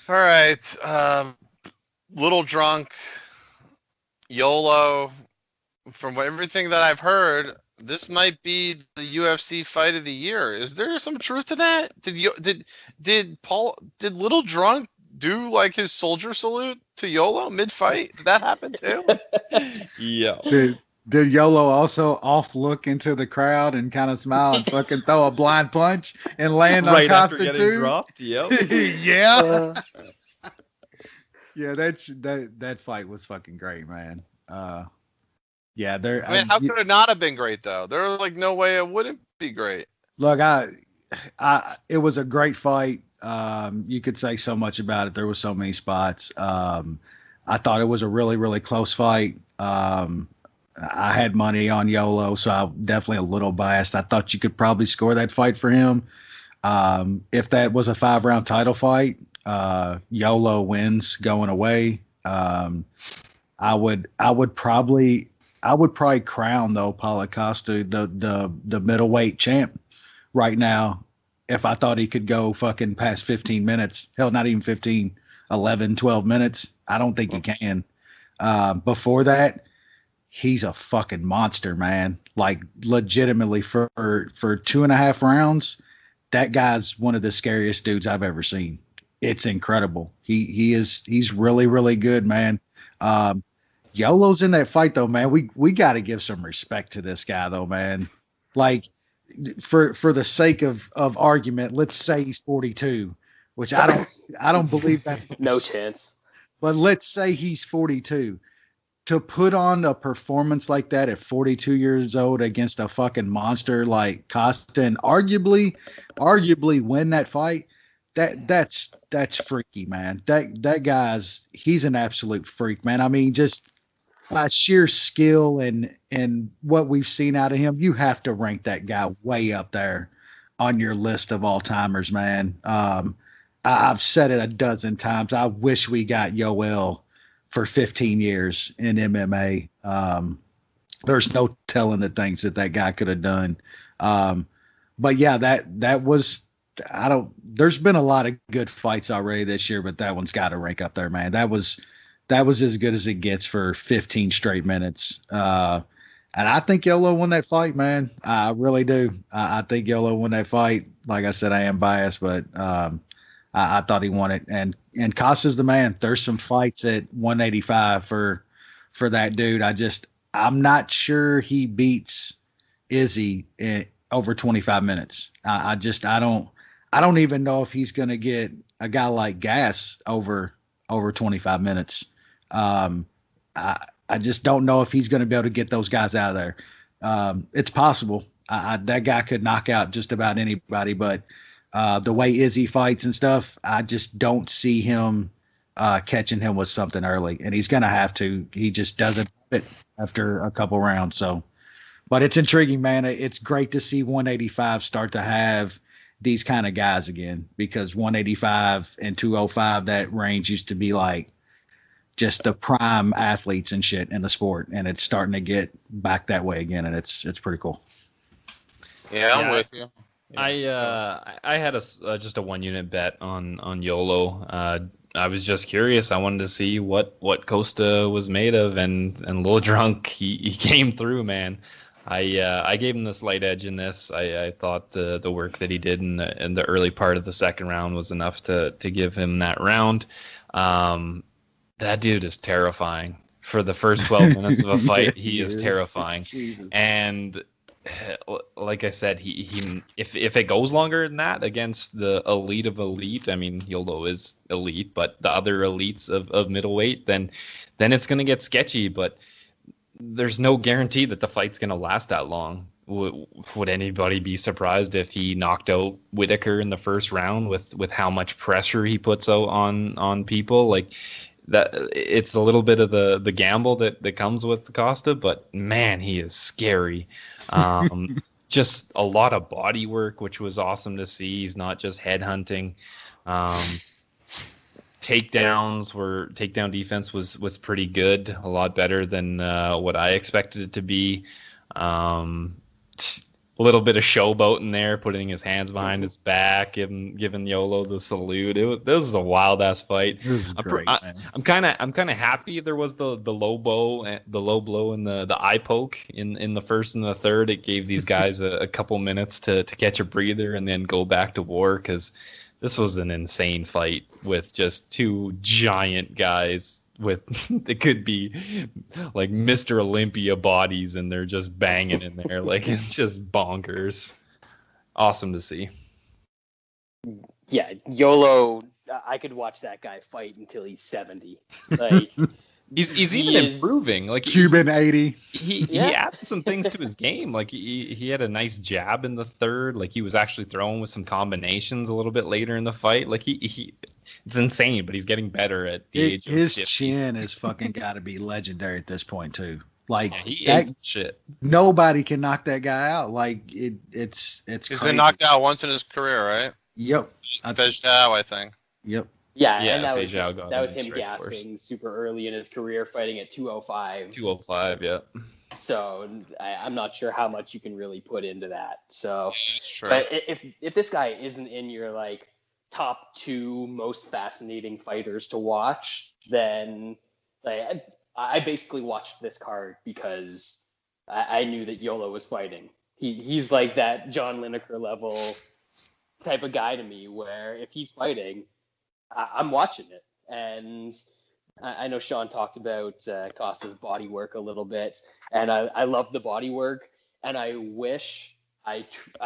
Speaker 3: All right. Little Drunk, YOLO. From everything that I've heard, this might be the UFC fight of the year. Is there some truth to that? Did Little Drunk do like his soldier salute to YOLO mid-fight? Did that happen too?
Speaker 8: Yeah.
Speaker 7: Did YOLO also look into the crowd and kind of smile and fucking throw a blind punch and land on Costa too?
Speaker 8: Dropped? Yep.
Speaker 7: Yeah. Yeah, that fight was fucking great, man. Yeah,
Speaker 3: I mean, how could it not have been great though? There's like no way it wouldn't be great.
Speaker 7: Look, it was a great fight. You could say so much about it. There were so many spots. I thought it was a really, really close fight. I had money on YOLO, so I'm definitely a little biased. I thought you could probably score that fight for him. If that was a 5-round title fight, YOLO wins going away. I would probably crown though Paulo Costa the middleweight champ right now if I thought he could go fucking past 15 minutes. Hell, not even 15, 11, 12 minutes. I don't think he can. Before that, he's a fucking monster, man. Like legitimately for 2.5 rounds, that guy's one of the scariest dudes I've ever seen. It's incredible. He's really, really good, man. YOLO's in that fight though, man. We got to give some respect to this guy though, man. Like for the sake of argument, let's say he's 42, which I don't believe that.
Speaker 9: No chance.
Speaker 7: But let's say he's 42. To put on a performance like that at 42 years old against a fucking monster like Costa and arguably win that fight, that's freaky, man. That he's an absolute freak, man. I mean, just by sheer skill and what we've seen out of him, you have to rank that guy way up there on your list of all-timers, man. I've said it a dozen times. I wish we got Yoel for 15 years in MMA. There's no telling the things that guy could have done. But yeah, that was There's been a lot of good fights already this year, but that one's got to rank up there, man. That was as good as it gets for 15 straight minutes. And I think YOLO won that fight, man. I really do. I think YOLO won that fight. Like I said, I am biased, but I thought he won it. And Costa's the man. There's some fights at 185 for that dude. I'm not sure he beats Izzy in over 25 minutes. I don't even know if he's going to get a guy like Gas over 25 minutes. I just don't know if he's going to be able to get those guys out of there. It's possible. That guy could knock out just about anybody, but the way Izzy fights and stuff, I just don't see him catching him with something early, and he's going to have to. He just doesn't fit after a couple rounds. So, but it's intriguing, man. It's great to see 185 start to have these kind of guys again, because 185 and 205, that range used to be like just the prime athletes and shit in the sport, and it's starting to get back that way again, and it's pretty cool.
Speaker 3: Yeah, I'm with you.
Speaker 8: I had just a 1 unit bet on YOLO. I was just curious. I wanted to see what Costa was made of, and a little drunk, he came through, man. I gave him the slight edge in this. I thought the work that he did in the early part of the second round was enough to give him that round. That dude is terrifying. For the first 12 minutes of a fight, he is terrifying. Jesus. And like I said, he if it goes longer than that against the elite of elite, I mean, YOLO is elite, but the other elites of middleweight, then it's going to get sketchy. But there's no guarantee that the fight's going to last that long. Would anybody be surprised if he knocked out Whitaker in the first round with how much pressure he puts out on people? Like, that it's a little bit of the gamble that comes with Costa, but man, he is scary. Just a lot of body work, which was awesome to see. He's not just headhunting. Takedown defense was pretty good, a lot better than what I expected it to be. A little bit of showboat in there, putting his hands behind his back, giving YOLO the salute. This was a wild ass fight. I'm kind of happy there was the low blow and the eye poke in the first and the third. It gave these guys a couple minutes to catch a breather and then go back to war, because this was an insane fight with just two giant guys with it could be like Mr. Olympia bodies, and they're just banging in there. Like, it's just bonkers. Awesome to see.
Speaker 9: Yeah, YOLO, I could watch that guy fight until he's 70. Like,
Speaker 8: he's even improving. Like,
Speaker 7: Cuban 80.
Speaker 8: He added some things to his game. Like, he had a nice jab in the third. Like, he was actually throwing with some combinations a little bit later in the fight. Like, it's insane, but he's getting better at the age of 50.
Speaker 7: His chin has fucking got to be legendary at this point too. Like,
Speaker 8: he is shit.
Speaker 7: Nobody can knock that guy out. Like, it's
Speaker 3: He's
Speaker 7: crazy.
Speaker 3: been knocked out once in his career, right?
Speaker 7: Yep.
Speaker 3: Fejao, I think.
Speaker 7: Yep.
Speaker 9: Yeah, and that was him gassing super early in his career, fighting at 205.
Speaker 8: 205, yeah.
Speaker 9: So I'm not sure how much you can really put into that. So,
Speaker 3: that's true.
Speaker 9: But if this guy isn't in your like top 2 most fascinating fighters to watch, then like, I basically watched this card because I knew that YOLO was fighting. He's like that John Lineker level type of guy to me, where if he's fighting, I'm watching it. And I know Sean talked about Costa's body work a little bit, and I love the body work, and I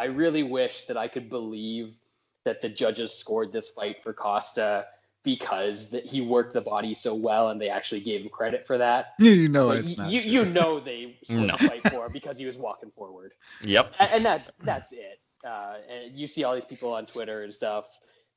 Speaker 9: really wish that I could believe that the judges scored this fight for Costa because he worked the body so well, and they actually gave him credit for that.
Speaker 7: You know, it's not.
Speaker 9: You know they scored the fight for him because he was walking forward.
Speaker 8: Yep.
Speaker 9: And that's it. And you see all these people on Twitter and stuff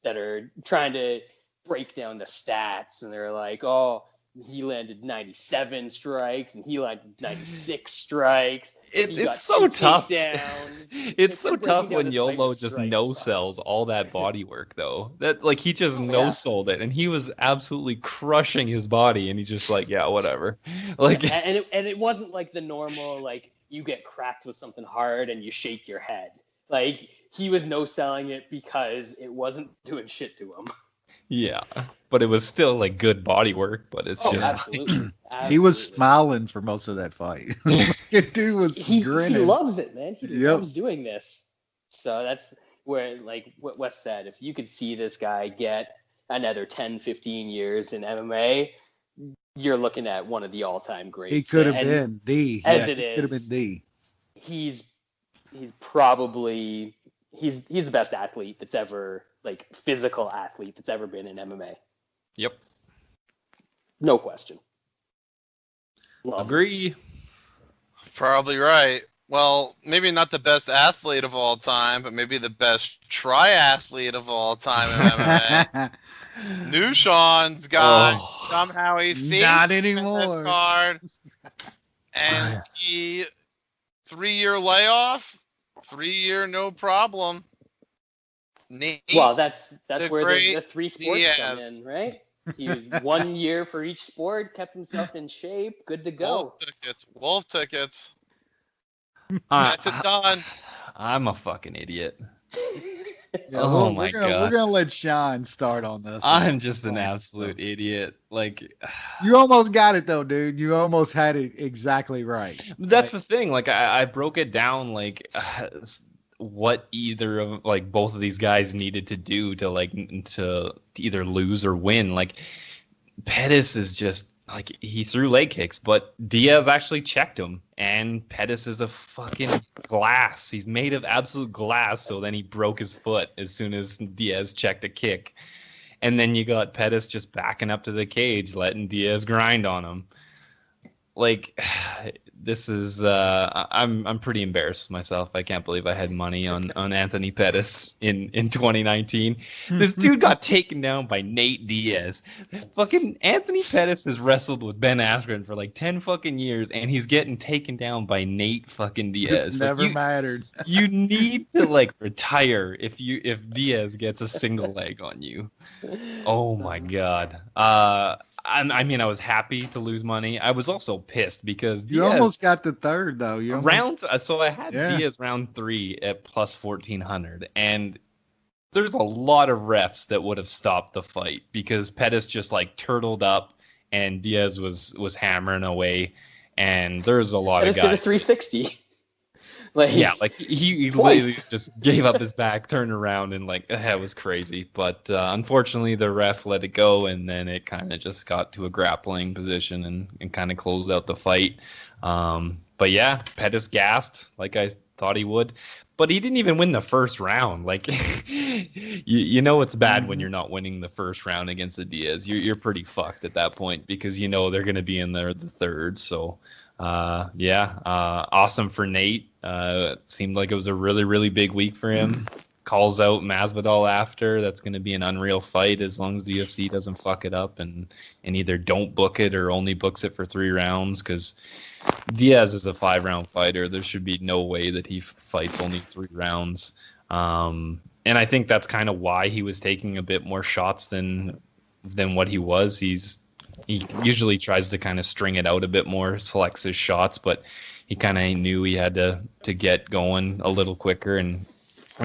Speaker 9: that are trying to break down the stats, and they're like, oh, he landed 97 strikes and he landed 96 strikes.
Speaker 8: It's so tough. It's so tough when YOLO just no-sells all that body work, though. That, like, he just no-sold it, and he was absolutely crushing his body, and he's just like, yeah, whatever. Like,
Speaker 9: and it wasn't like the normal, like, you get cracked with something hard and you shake your head. Like, he was no-selling it because it wasn't doing shit to him.
Speaker 8: Yeah, but it was still like good body work. But it's just
Speaker 9: absolutely.
Speaker 7: He was smiling for most of that fight. Dude was grinning.
Speaker 9: He loves it, man. He loves doing this. So that's where, like what Wes said, if you could see this guy get another 10, 15 years in MMA, you're looking at one of the all-time greats.
Speaker 7: He could have been the.
Speaker 9: As
Speaker 7: yeah,
Speaker 9: it
Speaker 7: he
Speaker 9: is,
Speaker 7: could have been the.
Speaker 9: He's probably he's the best athlete that's ever, like, physical athlete that's ever been in MMA.
Speaker 8: Yep.
Speaker 9: No question.
Speaker 8: Agree.
Speaker 3: Probably right. Well, maybe not the best athlete of all time, but maybe the best triathlete of all time in MMA. New Sean's got somehow he faced
Speaker 7: not anymore.
Speaker 3: this card, and he 3-year layoff, 3-year no problem. Nate,
Speaker 9: well, that's where the three sports come in, right? He was 1 year for each sport, kept himself in shape, good to go.
Speaker 3: Wolf tickets. That's it done.
Speaker 8: I'm a fucking idiot.
Speaker 7: Yeah, my God. We're going to let Sean start on this.
Speaker 8: I'm just an absolute idiot. Like,
Speaker 7: you almost got it though, dude. You almost had it exactly right.
Speaker 8: That's the thing. Like, I broke it down, like, what either of, like, both of these guys needed to do to, like, to either lose or win. Like, Pettis is just, like, he threw leg kicks, but Diaz actually checked him, and Pettis is a fucking glass. He's made of absolute glass, so then he broke his foot as soon as Diaz checked a kick. And then you got Pettis just backing up to the cage, letting Diaz grind on him. Like, this is I'm pretty embarrassed with myself. I can't believe I had money on Anthony Pettis in 2019. This dude got taken down by Nate Diaz. Fucking Anthony Pettis has wrestled with Ben Askren for like 10 fucking years, and he's getting taken down by Nate fucking Diaz.
Speaker 7: It's never mattered.
Speaker 8: You need to, like, retire if Diaz gets a single leg on you. Oh my God. I mean, I was happy to lose money. I was also pissed because Diaz,
Speaker 7: you almost got the third though.
Speaker 8: So I had Diaz round 3 at plus 1400, and there's a lot of refs that would have stopped the fight because Pettis just, like, turtled up and Diaz was hammering away, and there's a lot of guys.
Speaker 9: Did a 360.
Speaker 8: Like he literally just gave up his back, turned around, and, like, it was crazy. But unfortunately, the ref let it go, and then it kind of just got to a grappling position and kind of closed out the fight. But yeah, Pettis gassed like I thought he would, but he didn't even win the first round. Like, you know it's bad when you're not winning the first round against the Diaz. You're pretty fucked at that point because you know they're gonna be in there the third. So. Awesome for Nate. It seemed like it was a really, really big week for him. Calls out Masvidal after. That's going to be an unreal fight as long as the UFC doesn't fuck it up and either don't book it or only books it for 3 rounds, because Diaz is a 5-round fighter. There should be no way that he fights only 3 rounds. And I think that's kind of why he was taking a bit more shots than what he was. He usually tries to kind of string it out a bit more, selects his shots, but he kind of knew he had to get going a little quicker and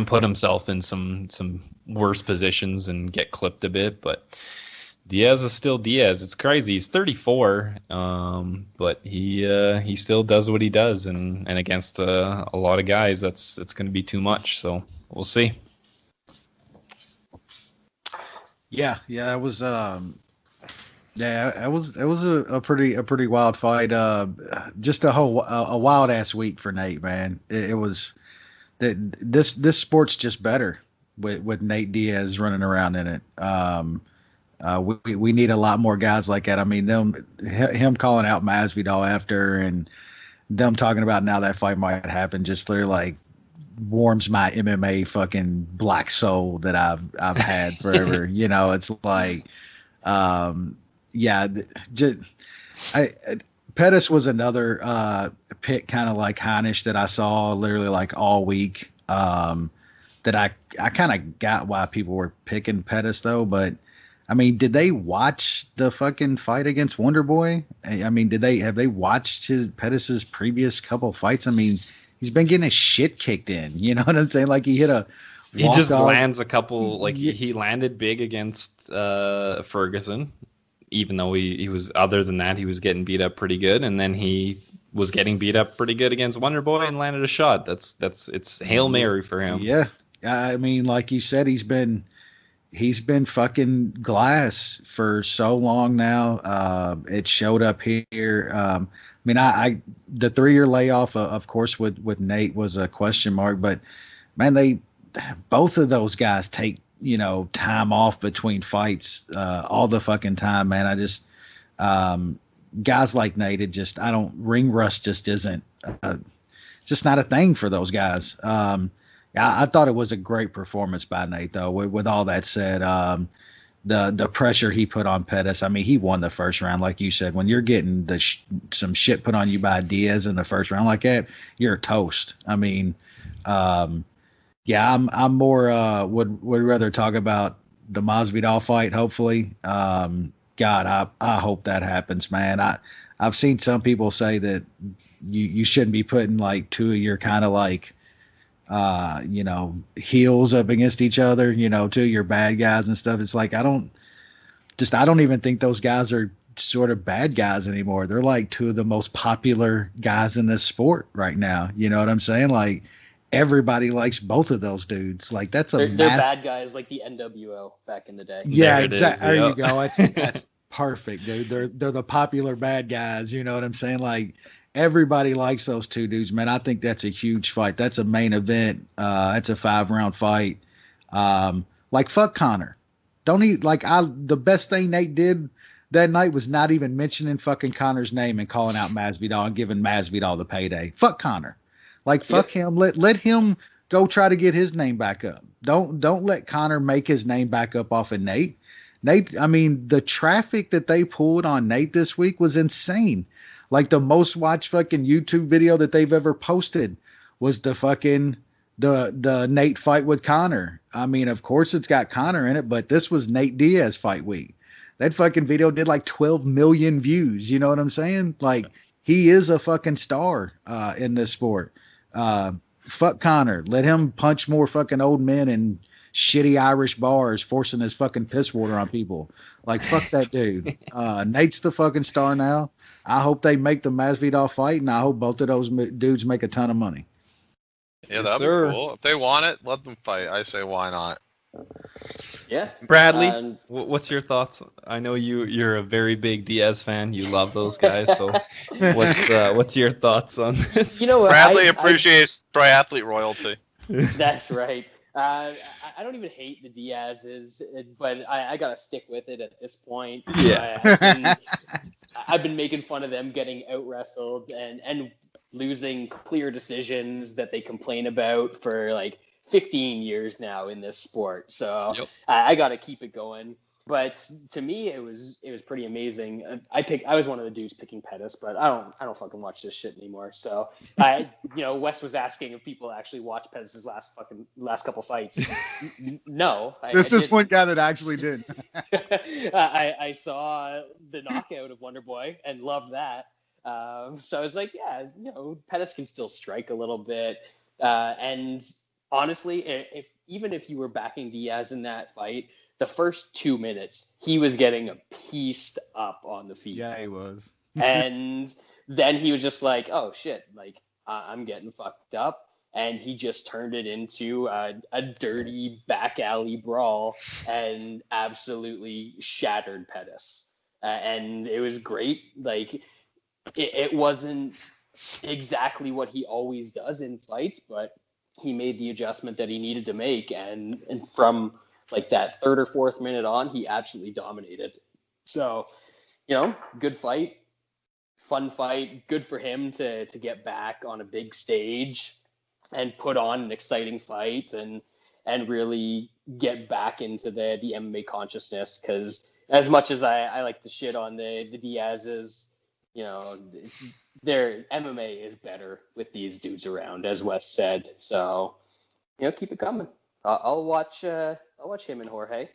Speaker 8: put himself in some worse positions and get clipped a bit. But Diaz is still Diaz. It's crazy. He's 34, but he still does what he does, and against a lot of guys, it's going to be too much. So we'll see.
Speaker 7: Yeah, it was. Yeah, it was a pretty wild fight. Just a wild ass week for Nate, man. It was this sport's just better with Nate Diaz running around in it. We need a lot more guys like that. I mean, him calling out Masvidal after, and them talking about now that fight might happen, just literally, like, warms my MMA fucking black soul that I've had forever. You know, it's like. Pettis was another pick, kind of like Heinisch, that I saw literally, like, all week. That I kind of got why people were picking Pettis though, but I mean, did they watch the fucking fight against Wonderboy? I mean, have they watched Pettis's previous couple fights? I mean, he's been getting his shit kicked in. You know what I'm saying? Like he hit a.
Speaker 8: He just lands a couple. Like he landed big against Ferguson, even though he was. Other than that, he was getting beat up pretty good, and then he was getting beat up pretty good against Wonderboy and landed a shot. It's Hail Mary for him.
Speaker 7: Yeah, I mean, like you said, he's been fucking glass for so long now. It showed up here. I mean, the 3-year layoff, of course, with Nate was a question mark, but man, both of those guys take, time off between fights, all the fucking time, man. I just, guys like Nate, ring rust just isn't, just not a thing for those guys. I thought it was a great performance by Nate, though. With all that said, the pressure he put on Pettis, I mean, he won the first round, like you said. When you're getting some shit put on you by Diaz in the first round like that, you're toast. I mean, I'm more would rather talk about the Masvidal fight. Hopefully, God, I hope that happens, man. I've seen some people say that you shouldn't be putting like two of your kind of like heels up against each other, two of your bad guys and stuff. It's like I don't even think those guys are sort of bad guys anymore. They're like two of the most popular guys in this sport right now. You know what I'm saying? Like everybody likes both of those dudes. Like they're
Speaker 9: bad guys like the NWO back in the day.
Speaker 7: Yeah, exactly. There you go. That's perfect, dude. They're the popular bad guys. You know what I'm saying? Like everybody likes those two dudes, man. I think that's a huge fight. That's a main event. That's a 5-round fight. Like fuck Conor. The best thing Nate did that night was not even mentioning fucking Conor's name and calling out Masvidal and giving Masvidal the payday. Fuck Conor. Like fuck him. Let him go try to get his name back up. Don't let Conor make his name back up off of Nate. I mean, the traffic that they pulled on Nate this week was insane. Like the most watched fucking YouTube video that they've ever posted was the fucking the Nate fight with Conor. I mean, of course it's got Conor in it, but this was Nate Diaz fight week. That fucking video did like 12 million views. You know what I'm saying? Like he is a fucking star in this sport. Fuck Conor. Let him punch more fucking old men in shitty Irish bars, forcing his fucking piss water on people. Like fuck that dude. Nate's the fucking star now. I hope they make the Masvidal fight, and I hope both of those dudes make a ton of money.
Speaker 3: Yeah, that'd be cool. If they want it, let them fight. I say, why not?
Speaker 9: Yeah.
Speaker 8: Bradley, what's your thoughts? I know you're a very big Diaz fan. You love those guys. So what's your thoughts on this?
Speaker 9: You know what?
Speaker 3: Bradley appreciates triathlete royalty.
Speaker 9: That's right. I don't even hate the Diaz's, but I gotta stick with it at this point.
Speaker 8: Yeah.
Speaker 9: I've been making fun of them getting out wrestled and losing clear decisions that they complain about for like 15 years now in this sport. So yep. I got to keep it going. But to me, it was pretty amazing. I was one of the dudes picking Pettis, but I don't fucking watch this shit anymore. So Wes was asking if people actually watched Pettis' last couple fights. No,
Speaker 7: this is one guy that actually did.
Speaker 9: I saw the knockout of Wonderboy and loved that. So I was like, yeah, Pettis can still strike a little bit. And honestly, even if you were backing Diaz in that fight, the first 2 minutes, he was getting pieced up on the feet.
Speaker 7: Yeah, he was.
Speaker 9: And then he was just like, oh, shit, like, I'm getting fucked up. And he just turned it into a dirty back alley brawl and absolutely shattered Pettis. And it was great. Like, it wasn't exactly what he always does in fights, but he made the adjustment that he needed to make. And from like that 3rd or 4th minute on, he absolutely dominated. So, good fight, fun fight, good for him to get back on a big stage and put on an exciting fight and really get back into the MMA consciousness. Because as much as I like to shit on the Diaz's, their MMA is better with these dudes around, as Wes said. So, keep it coming. I'll watch him and Jorge.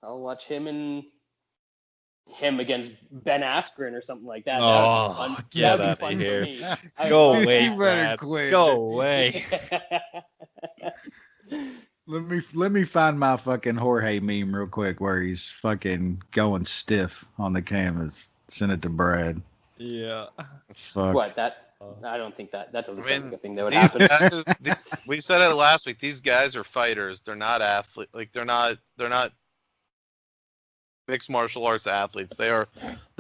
Speaker 9: I'll watch him and him against Ben Askren or something like that.
Speaker 8: Oh, get out of here! Go away,
Speaker 7: you better quit.
Speaker 8: Go away.
Speaker 7: Let me find my fucking Jorge meme real quick where he's fucking going stiff on the canvas. Send it to Brad.
Speaker 8: Yeah.
Speaker 7: Fuck.
Speaker 9: What that? I don't think that doesn't sound like a thing that would happen.
Speaker 3: We said it last week. These guys are fighters. They're not athletes. Like they're not mixed martial arts athletes. They're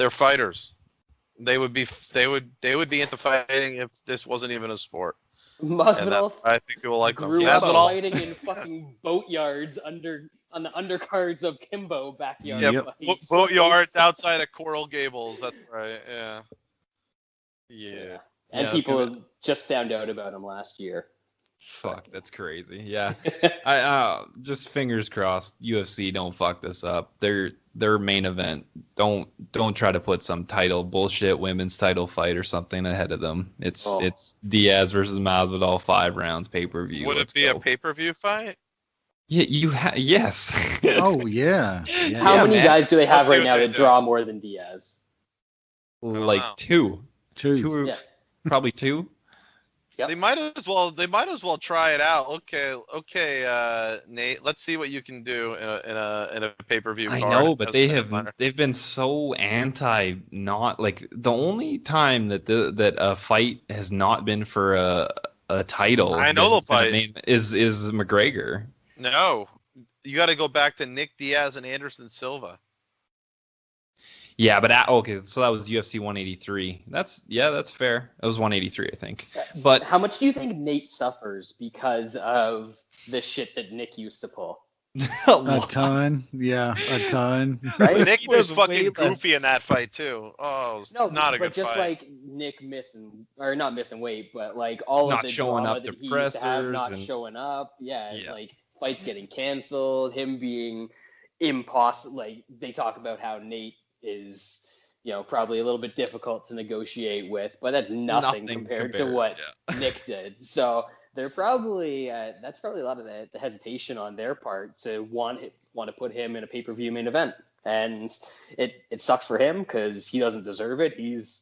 Speaker 3: fighters. They would be into fighting if this wasn't even a sport.
Speaker 9: Masvidal,
Speaker 3: I think people like them.
Speaker 9: Grew up fighting in fucking boatyards on the undercards of Kimbo backyard.
Speaker 3: Yeah, boatyards outside of Coral Gables. That's right. Yeah. Yeah.
Speaker 9: And people just found out about him last year.
Speaker 8: Fuck, that's crazy. Yeah. I just fingers crossed UFC don't fuck this up. Their main event, don't try to put some bullshit women's title fight or something ahead of them. It's Diaz versus Masvidal 5 rounds pay-per-view.
Speaker 3: Would it be a pay-per-view fight?
Speaker 8: Yeah, yes.
Speaker 7: Oh yeah.
Speaker 9: How many guys do they have right now that draw more than Diaz?
Speaker 8: Like two.
Speaker 9: Yeah.
Speaker 8: Probably 2.
Speaker 9: Yep.
Speaker 3: They might as well try it out. Okay, Nate. Let's see what you can do in a pay-per-view.
Speaker 8: I know, but they've been so not like the only time that a fight has not been for a title.
Speaker 3: I know the fight
Speaker 8: is McGregor.
Speaker 3: No, you got to go back to Nick Diaz and Anderson Silva.
Speaker 8: Yeah, but okay, so that was UFC 183. That's fair. It was 183, I think. But
Speaker 9: how much do you think Nate suffers because of the shit that Nick used to pull?
Speaker 7: A ton. Yeah, a ton.
Speaker 9: Right?
Speaker 3: Nick was fucking goofy in that fight too. Oh, no, not a good fight.
Speaker 9: But just like Nick not missing weight, but like all of the
Speaker 8: showing
Speaker 9: drama
Speaker 8: up to
Speaker 9: that he
Speaker 8: pressers,
Speaker 9: used to have, not showing up. Yeah, like fights getting canceled, him being impossible. Like they talk about how Nate is, probably a little bit difficult to negotiate with, but that's nothing compared to what Nick did. So they're probably that's probably a lot of the hesitation on their part to want to put him in a pay-per-view main event, and it sucks for him because he doesn't deserve it. He's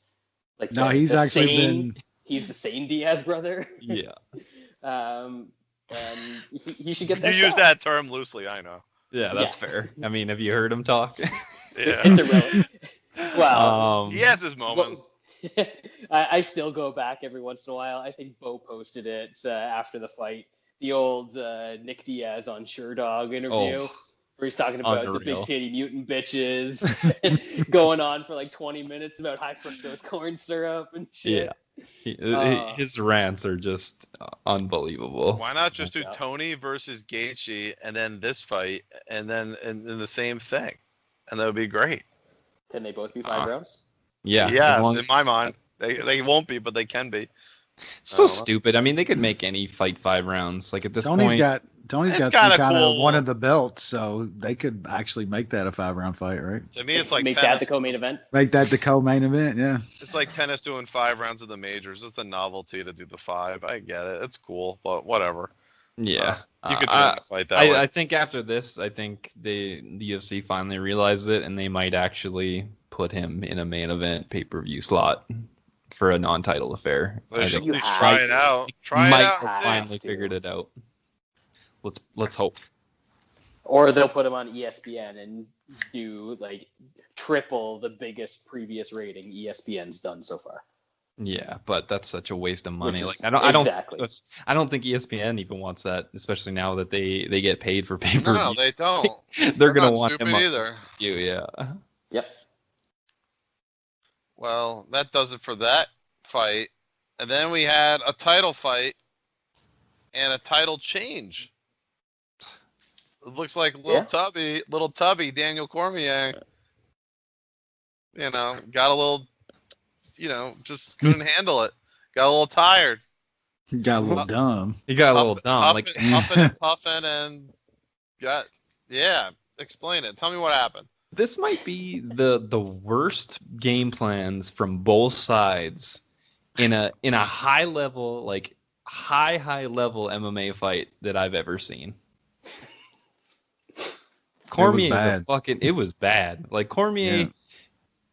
Speaker 9: like he's the same Diaz brother.
Speaker 8: Yeah.
Speaker 9: And he should get that.
Speaker 3: You use that term loosely, I know.
Speaker 8: Yeah, that's fair. I mean, have you heard him talk?
Speaker 3: Yeah.
Speaker 9: It's irrelevant. Well,
Speaker 3: he has his moments.
Speaker 9: I still go back every once in a while. I think Bo posted it after the fight. The old Nick Diaz on Sherdog interview where he's talking about the big titty mutant bitches and going on for like 20 minutes about high fructose corn syrup and shit.
Speaker 8: Yeah. His rants are just unbelievable.
Speaker 3: Why not just do Tony versus Gaethje and then this fight and then the same thing? And that would be great.
Speaker 9: Can they both be 5 rounds?
Speaker 8: Yeah.
Speaker 3: Yes, in my mind. They won't be, but they can be.
Speaker 8: So stupid. I mean, they could make any fight 5 rounds. Like at this point,
Speaker 7: Tony's got some kind of one of the belts, so they could actually make that a 5-round fight, right?
Speaker 3: To me, it's like
Speaker 9: make that the co-main event.
Speaker 7: Make that the co-main event, yeah.
Speaker 3: It's like tennis doing 5 rounds of the majors. It's a novelty to do the 5. I get it. It's cool, but whatever.
Speaker 8: Yeah,
Speaker 3: you could do a fight that way.
Speaker 8: I think after this, I think the UFC finally realized it, and they might actually put him in a main event pay-per-view slot for a non-title affair.
Speaker 3: They should at least try it out.
Speaker 8: Finally figured it out. Let's hope.
Speaker 9: Or they'll put him on ESPN and do like triple the biggest previous rating ESPN's done so far.
Speaker 8: Yeah, but that's such a waste of money. I don't think ESPN even wants that, especially now that they get paid for pay-per-view.
Speaker 3: No, they don't.
Speaker 8: They're gonna want him
Speaker 3: either.
Speaker 8: Yeah.
Speaker 9: Yep.
Speaker 3: Well, that does it for that fight. And then we had a title fight and a title change. It looks like little tubby Daniel Cormier, got a little, just couldn't handle it. Got a little tired.
Speaker 7: Got a little dumb.
Speaker 8: He got a little dumb.
Speaker 3: Huffing and puffing and explain it. Tell me what happened.
Speaker 8: This might be the worst game plans from both sides in a high level, like high level MMA fight that I've ever seen. Cormier it was bad. Like Cormier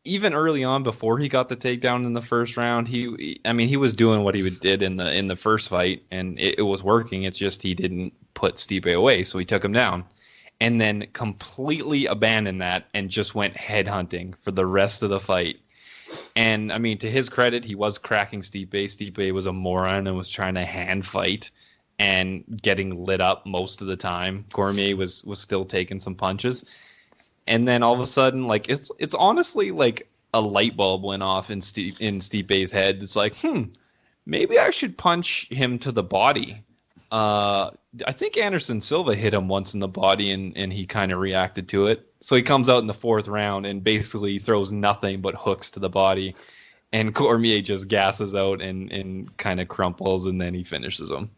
Speaker 8: even early on, before he got the takedown in the first round, he was doing what he did in the first fight, and it was working. It's just he didn't put Stipe away, so he took him down, and then completely abandoned that and just went headhunting for the rest of the fight. And I mean, to his credit, he was cracking Stipe. Stipe was a moron and was trying to hand fight and getting lit up most of the time. Cormier was still taking some punches. And then all of a sudden, like, it's honestly like a light bulb went off in Stipe's head. It's like, maybe I should punch him to the body. I think Anderson Silva hit him once in the body, and he kind of reacted to it. So he comes out in the fourth round and basically throws nothing but hooks to the body. And Cormier just gasses out and kind of crumples, and then he finishes him.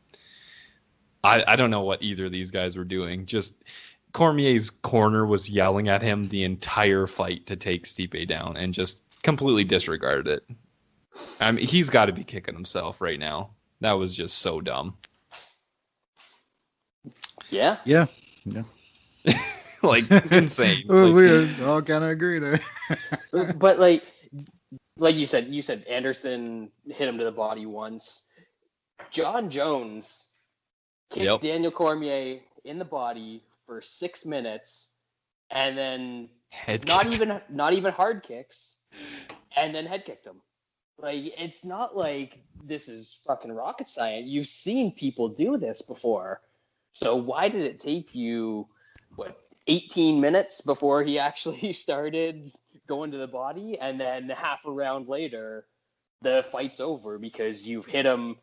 Speaker 8: I don't know what either of these guys were doing. Just Cormier's corner was yelling at him the entire fight to take Stipe down and just completely disregarded it. I mean, he's got to be kicking himself right now. That was just so dumb.
Speaker 9: Yeah.
Speaker 8: Like, insane.
Speaker 7: We all kind of agree there.
Speaker 9: But like you said Anderson hit him to the body once. John Jones kicked Daniel Cormier in the body for 6 minutes, and then not even hard kicks, and then head kicked him. Like, it's not like this is fucking rocket science. You've seen people do this before. So why did it take you 18 minutes before he actually started going to the body, and then half a round later the fight's over because you've hit him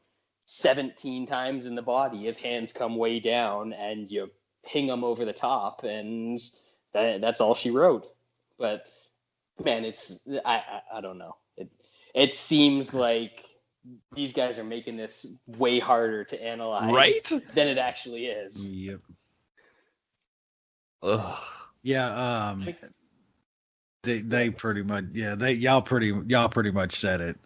Speaker 9: 17 times in the body, his hands come way down, and you ping him over the top, and that's all she wrote. But man, I don't know. It seems like these guys are making this way harder to analyze than it actually is.
Speaker 7: Yep.
Speaker 8: Ugh.
Speaker 7: Yeah. They pretty much y'all pretty much said it.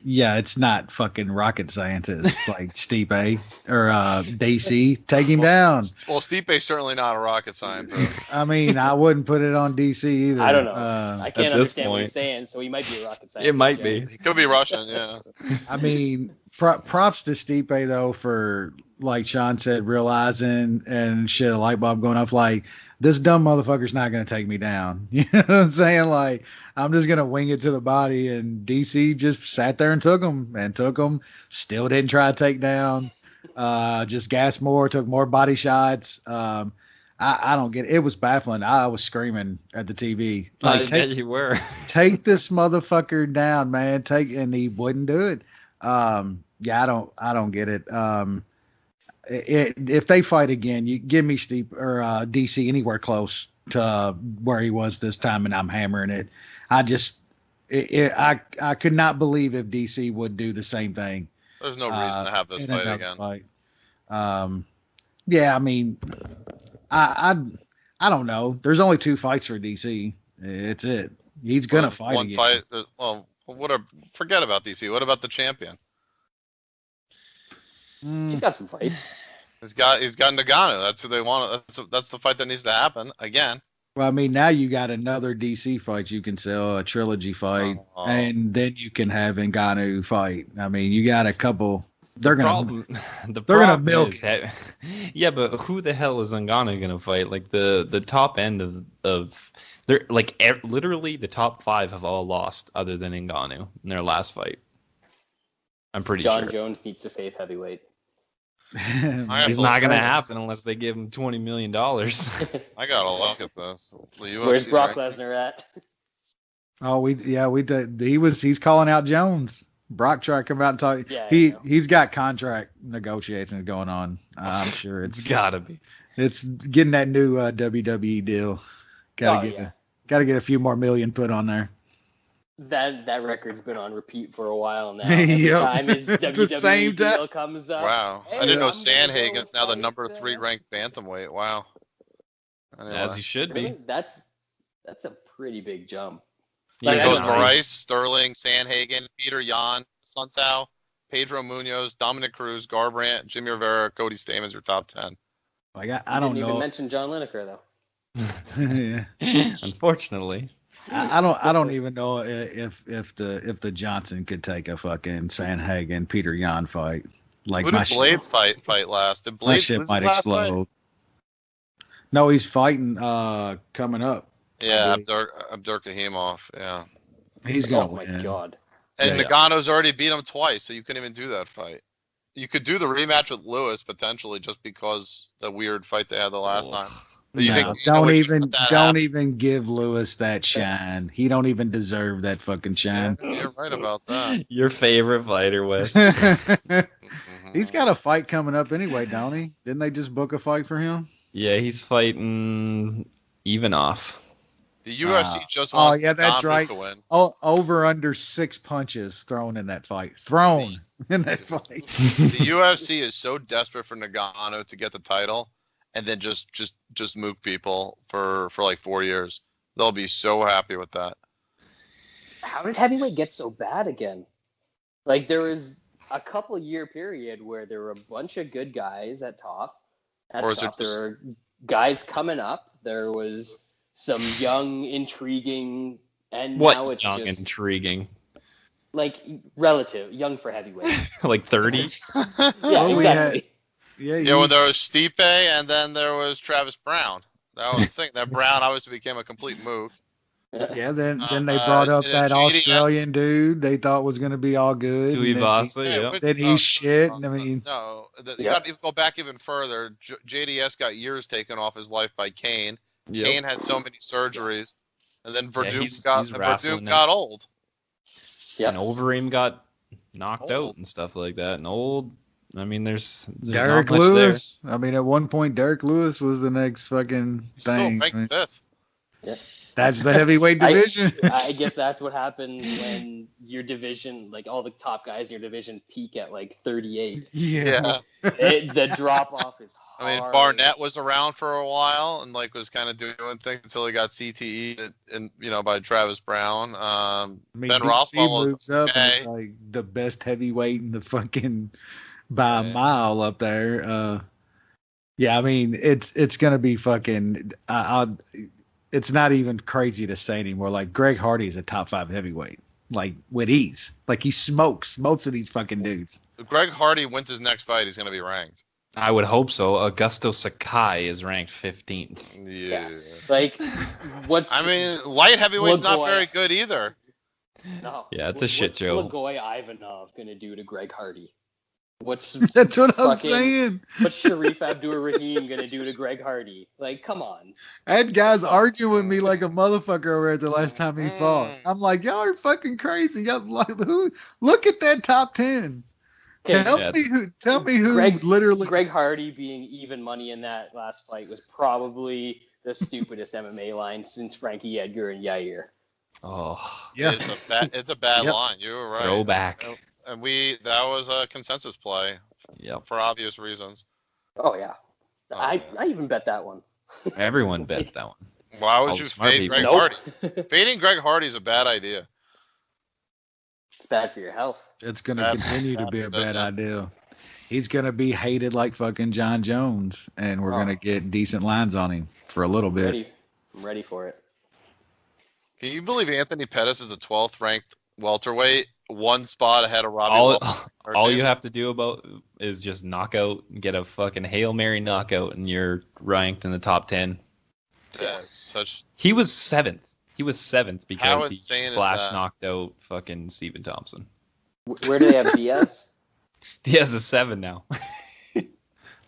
Speaker 7: Yeah, it's not fucking rocket scientists like Stipe or DC. Take him down.
Speaker 3: Well, Stipe's certainly not a rocket scientist.
Speaker 7: I mean, I wouldn't put it on DC either.
Speaker 9: I don't know. I can't understand what he's saying, so he might be a rocket scientist.
Speaker 8: It might be.
Speaker 3: He could be Russian, yeah.
Speaker 7: I mean, props to Stipe, though, for, like Sean said, realizing and shit, a light bulb going off, like, this dumb motherfucker's not going to take me down. You know what I'm saying? Like, I'm just going to wing it to the body. And DC just sat there and took him. Still didn't try to take down. Just gassed more, took more body shots. I don't get it. It was baffling. I was screaming at the TV. Like,
Speaker 8: you were.
Speaker 7: Take this motherfucker down, man. And he wouldn't do it. Yeah, I don't get it. If they fight again, you give me Steve or DC anywhere close to where he was this time, and I'm hammering it. I could not believe if DC would do the same thing.
Speaker 3: There's no reason to have this fight again.
Speaker 7: Yeah, I mean, I don't know. There's only 2 fights for DC. It's it. He's gonna fight
Speaker 3: one
Speaker 7: again.
Speaker 3: Fight. Well, forget about DC. What about the champion?
Speaker 9: He's got some fights.
Speaker 3: He's got Nagano. That's who they want. That's the fight that needs to happen again.
Speaker 7: Well, I mean, now you got another DC fight you can sell, a trilogy fight, and then you can have Ngannou fight. I mean, you got a couple. They're gonna milk it.
Speaker 8: Yeah, but who the hell is Ngannou gonna fight? Like the top end of they're like literally the top 5 have all lost other than Ngannou in their last fight. I'm pretty sure.
Speaker 9: John Jones needs to save heavyweight.
Speaker 8: It's not going to happen unless they give him $20 million.
Speaker 3: I got to look at this.
Speaker 9: Where's Brock Lesnar at?
Speaker 7: Oh, we did. He's calling out Jones. Brock tried to come out and talk. Yeah, he's got contract negotiations going on. I'm sure it's
Speaker 8: got to be.
Speaker 7: It's getting that new WWE deal. Got to get a few more million put on there.
Speaker 9: That record's been on repeat for a while now. Every time his WWE deal comes up.
Speaker 3: Wow.
Speaker 9: Hey,
Speaker 3: I didn't know Sandhagen's now the number 3 ranked bantamweight. Wow.
Speaker 8: Anyway. As he should be.
Speaker 9: That's a pretty big jump.
Speaker 3: Like, goes Moraes, Sterling, Sandhagen, Peter Yan, Sun Tzu, Pedro Munoz, Dominic Cruz, Garbrandt, Jimmy Rivera, Cody Stamans, your top 10.
Speaker 7: Like I don't know.
Speaker 9: Didn't even mention John Lineker though.
Speaker 7: Yeah.
Speaker 8: Unfortunately.
Speaker 7: I don't even know if the Johnson could take a fucking Sandhagen Peter Yan fight. Like,
Speaker 3: who did Blades fight last? Did
Speaker 7: my
Speaker 3: Blades
Speaker 7: shit
Speaker 3: lose
Speaker 7: might
Speaker 3: his last
Speaker 7: explode.
Speaker 3: fight?
Speaker 7: No, he's fighting coming up.
Speaker 3: Yeah, Abdurkahimov. Yeah.
Speaker 7: He's gonna
Speaker 9: Oh my
Speaker 7: win.
Speaker 9: god.
Speaker 3: And Nagano's already beat him twice, so you couldn't even do that fight. You could do the rematch with Lewis potentially, just because the weird fight they had the last time. But you think,
Speaker 7: don't even give Lewis that shine. He don't even deserve that fucking shine.
Speaker 3: Yeah, you're right about that.
Speaker 8: Your favorite fighter, Wes.
Speaker 7: He's got a fight coming up anyway, don't he? Didn't they just book a fight for him?
Speaker 8: Yeah, he's fighting Ivanov.
Speaker 3: The UFC just wants
Speaker 7: that's right.
Speaker 3: to win.
Speaker 7: Oh, over under 6 punches thrown in that fight. In that fight.
Speaker 3: The UFC is so desperate for Nagano to get the title, and then just mook people for like 4 years. They'll be so happy with that.
Speaker 9: How did heavyweight get so bad again? Like, there was a couple year period where there were a bunch of good guys at top. There were guys coming up. There was some young, intriguing, and now it's
Speaker 8: young
Speaker 9: just
Speaker 8: intriguing?
Speaker 9: Like relative, young for heavyweight.
Speaker 8: Like 30?
Speaker 9: Yeah, exactly.
Speaker 3: Well, there was Stipe, and then there was Travis Brown. That was the thing. That Brown obviously became a complete mook.
Speaker 7: Yeah, then they brought up that Australian dude they thought was going to be all good.
Speaker 8: Tuivasa,
Speaker 7: Then he's shit. I mean,
Speaker 3: you got to go back even further. JDS got years taken off his life by Kane. Yep. Kane had so many surgeries, and then Verdum got old.
Speaker 8: Yeah, and Overeem got knocked out and stuff like that. And there's
Speaker 7: Derek Lewis. There. I mean, at one point, Derek Lewis was the next fucking thing.
Speaker 3: Still ranked fifth.
Speaker 9: Yeah.
Speaker 7: That's the heavyweight division.
Speaker 9: I guess that's what happens when your division, like all the top guys in your division, peak at like 38.
Speaker 3: Yeah.
Speaker 9: The drop off is hard.
Speaker 3: I mean, Barnett was around for a while and was kind of doing things until he got CTE by Travis Brown. Ben Rothwell
Speaker 7: moves up and is like the best heavyweight in the fucking by a mile up there. Yeah, I mean it's gonna be fucking. It's not even crazy to say anymore. Like, Greg Hardy is a top 5 heavyweight, like, with ease. Like, he smokes most of these fucking dudes.
Speaker 3: If Greg Hardy wins his next fight, he's going to be ranked.
Speaker 8: I would hope so. Augusto Sakai is ranked 15th.
Speaker 3: Yeah.
Speaker 9: Like,
Speaker 3: light heavyweight's not very good either.
Speaker 9: No.
Speaker 8: Yeah, it's a shit show.
Speaker 9: What's Lagoy Ivanov going to do to Greg Hardy?
Speaker 7: That's what I'm saying.
Speaker 9: What's Sharif Abdur-Rahim gonna do to Greg Hardy? Like, come on.
Speaker 7: I had guys arguing with me like a motherfucker over at the last time he fought. I'm like, y'all are fucking crazy. Y'all look at that top 10. Tell me who literally.
Speaker 9: Greg Hardy being even money in that last fight was probably the stupidest MMA line since Frankie Edgar and Yair.
Speaker 8: Oh
Speaker 3: yeah, it's a bad line. You were right.
Speaker 8: Throwback.
Speaker 3: And that was a consensus play.
Speaker 8: Yep.
Speaker 3: For obvious reasons.
Speaker 9: Oh yeah. I even bet that one.
Speaker 8: Everyone bet that one.
Speaker 3: Why would you fade Greg Hardy? Fading Greg Hardy is a bad idea.
Speaker 9: It's bad for your health.
Speaker 7: It's going to continue to be a bad idea. He's going to be hated like fucking John Jones, and we're going to get decent lines on him for a little bit.
Speaker 9: I'm ready for it.
Speaker 3: Can you believe Anthony Pettis is the 12th ranked welterweight, one spot ahead of Robbie
Speaker 8: all you have to do is just get a fucking Hail Mary knockout, and you're ranked in the top 10. He was 7th. He was 7th because he flash knocked out fucking Stephen Thompson.
Speaker 9: Where do they have Diaz?
Speaker 8: Diaz is 7 now.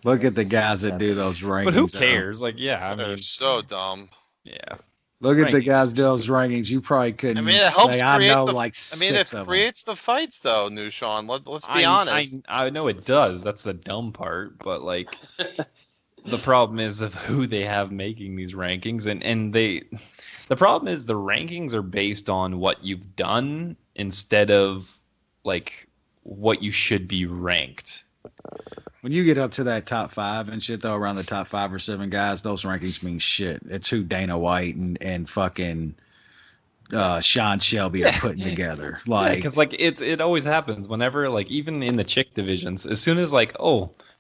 Speaker 7: Look at the guys that do those rankings.
Speaker 8: But who cares? They're
Speaker 3: so dumb.
Speaker 8: Yeah.
Speaker 7: Look at the guys do those rankings. You probably couldn't
Speaker 3: it helps
Speaker 7: say, I know like 6 of them.
Speaker 3: It creates the fights, though, Nushan. Let's be honest.
Speaker 8: I know it does. That's the dumb part. But, the problem is of who they have making these rankings. And the problem is the rankings are based on what you've done instead of, what you should be ranked.
Speaker 7: When you get up to that top 5 and shit, though, around the top 5 or 7 guys, those rankings mean shit. It's who Dana White and fucking Sean Shelby are putting together.
Speaker 8: Because it always happens whenever, even in the chick divisions, as soon as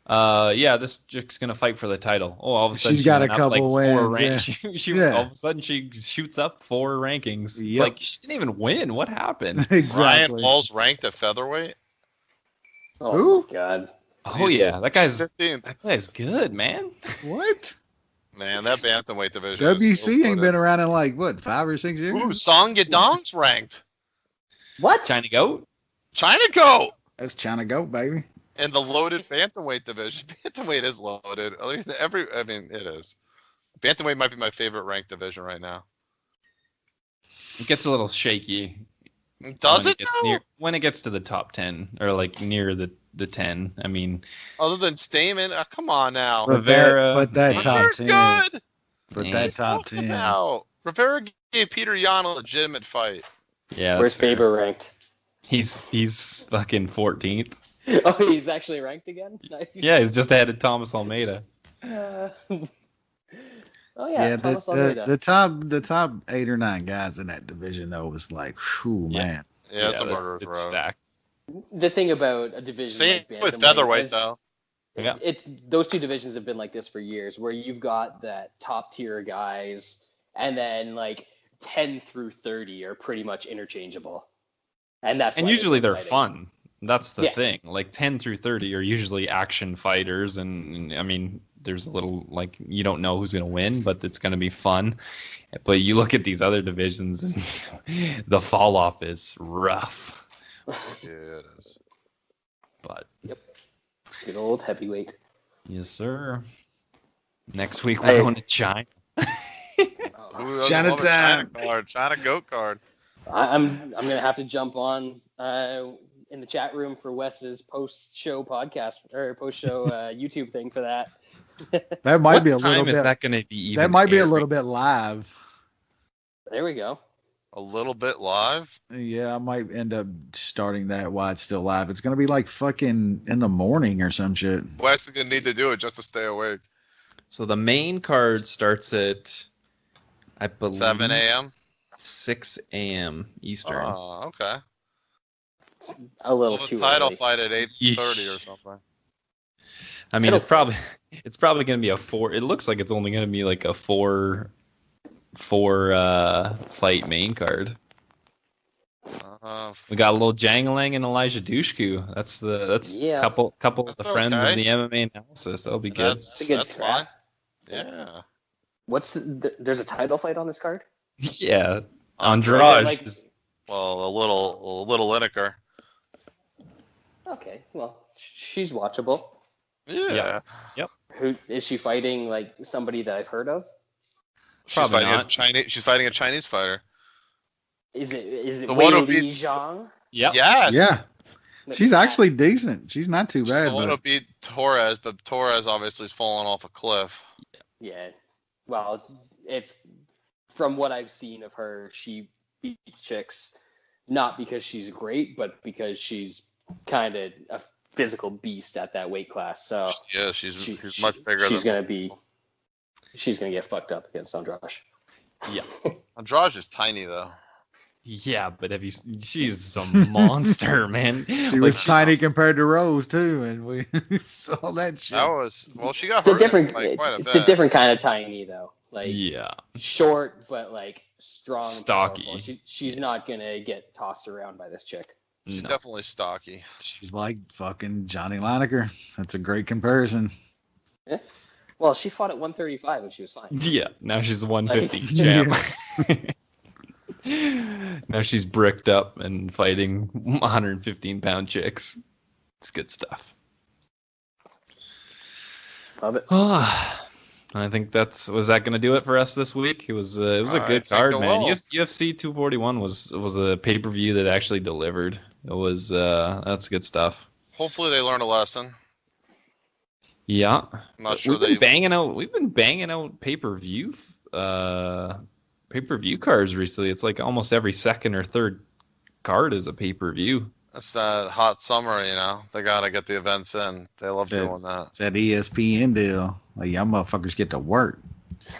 Speaker 8: Yeah, this chick's gonna fight for the title. Oh, all of a sudden
Speaker 7: she's got a
Speaker 8: went up,
Speaker 7: couple wins.
Speaker 8: All of a sudden she shoots up 4 rankings. It's like she didn't even win. What happened?
Speaker 7: Exactly.
Speaker 3: Ryan Paul's ranked at featherweight.
Speaker 9: Oh
Speaker 7: Who?
Speaker 9: my God.
Speaker 8: Oh yeah, that guy's
Speaker 3: 15th.
Speaker 8: good, man.
Speaker 7: What?
Speaker 3: Man, that bantamweight division.
Speaker 7: WC ain't been around in like what 5 or 6 years.
Speaker 3: Ooh, Song Yadong's ranked.
Speaker 9: What?
Speaker 8: China Goat.
Speaker 3: China Goat.
Speaker 7: That's China Goat, baby.
Speaker 3: And the loaded bantamweight division. Bantamweight is loaded. I mean, it is. Bantamweight might be my favorite ranked division right now.
Speaker 8: It gets a little shaky.
Speaker 3: Does it?
Speaker 8: When it gets to the top 10 or like near the 10. I mean,
Speaker 3: other than Stamen, come on now.
Speaker 8: Rivera,
Speaker 7: but that top 10.
Speaker 3: Good.
Speaker 7: But that top 10.
Speaker 3: Rivera gave Peter Yan a legitimate fight.
Speaker 8: Yeah.
Speaker 9: Where's Faber ranked?
Speaker 8: He's fucking 14th.
Speaker 9: Oh, he's actually ranked again? Nice.
Speaker 8: Yeah, he's just ahead of Thomas Almeida.
Speaker 9: Oh yeah, Thomas Almeida.
Speaker 7: The top 8 or 9 guys in that division though was like, whew, man.
Speaker 3: Yeah, it's a murderer's row.
Speaker 8: Stacked.
Speaker 9: The thing about a division
Speaker 3: same
Speaker 9: like
Speaker 3: with featherweight though.
Speaker 8: Yeah.
Speaker 9: It's those two divisions have been like this for years, where you've got that top tier guys, and then like 10 through 30 are pretty much interchangeable, and
Speaker 8: usually they're fun. That's the thing. Like 10 through 30 are usually action fighters, and I mean, there's a little like you don't know who's gonna win, but it's gonna be fun. But you look at these other divisions, and the fall off is rough.
Speaker 3: Yeah, it is.
Speaker 8: But
Speaker 9: yep, good old heavyweight.
Speaker 8: Yes, sir. Next week we're going to China.
Speaker 7: Chinatown.
Speaker 3: China Goat card.
Speaker 9: I'm gonna have to jump on in the chat room for Wes's post-show podcast or post-show YouTube thing for that.
Speaker 7: That might be a little bit.
Speaker 8: Is that going to be even?
Speaker 7: That might be a little bit live.
Speaker 9: There we go.
Speaker 3: A little bit live?
Speaker 7: Yeah, I might end up starting that while it's still live. It's gonna be like fucking in the morning or some shit.
Speaker 3: Wes is gonna need to do it just to stay awake.
Speaker 8: So the main card starts at, I believe,
Speaker 3: 7 a.m.
Speaker 8: 6 a.m. Eastern.
Speaker 3: Oh, okay.
Speaker 9: A little too
Speaker 3: title
Speaker 9: early.
Speaker 3: fight at 8:30 or something.
Speaker 8: I mean, it's probably going to be a 4. It looks like it's only going to be like a 4 fight main card. We got a little Jangalang and Elijah Dushku. That's couple of the friends in the MMA analysis. That'll be good.
Speaker 3: That's fine. Yeah.
Speaker 9: There's a title fight on this card?
Speaker 8: Yeah. Andrade.
Speaker 3: Well, a little Lineker.
Speaker 9: Okay, well, she's watchable.
Speaker 3: Yeah.
Speaker 8: Yep.
Speaker 9: Who is she fighting? Like somebody that I've heard of?
Speaker 3: She's fighting a Chinese fighter.
Speaker 9: Is it
Speaker 3: the one
Speaker 9: Wei
Speaker 3: who beat
Speaker 9: Li Zhang?
Speaker 8: Yeah.
Speaker 3: Yes.
Speaker 7: Yeah. She's actually decent. She's not too bad.
Speaker 3: The one who beat Torres, but Torres obviously is falling off a cliff.
Speaker 9: Yeah. Well, it's from what I've seen of her, she beats chicks not because she's great, but because she's kind of a physical beast at that weight class. So
Speaker 3: yeah, she's much bigger.
Speaker 9: She's gonna get fucked up against Andrade.
Speaker 8: Yeah.
Speaker 3: Andrade is tiny though.
Speaker 8: Yeah, but she's a monster, man.
Speaker 7: She was tiny compared to Rose too, and we saw that shit.
Speaker 3: She got hurt quite a bit.
Speaker 9: It's a different kind of tiny though. Like short but like strong,
Speaker 8: stocky.
Speaker 9: She's not gonna get tossed around by this chick.
Speaker 3: She's definitely stocky.
Speaker 7: She's like fucking Johnny Lineker. That's a great comparison.
Speaker 9: Yeah. Well, she fought at 135 and she was fine.
Speaker 8: Yeah, now she's a 150 champ. Now she's bricked up and fighting 115-pound chicks. It's good stuff.
Speaker 9: Love it.
Speaker 8: I think was that gonna do it for us this week? It was a good card, man. UFC 241 was a pay-per-view that actually delivered. It was that's good stuff.
Speaker 3: Hopefully they learned a lesson.
Speaker 8: Yeah.
Speaker 3: I'm not sure
Speaker 8: we've been banging out pay-per-view cards recently. It's like almost every second or third card is a pay-per-view.
Speaker 3: That's that hot summer, They gotta get the events in. They love doing that.
Speaker 7: It's that ESPN deal. Like y'all motherfuckers get to work.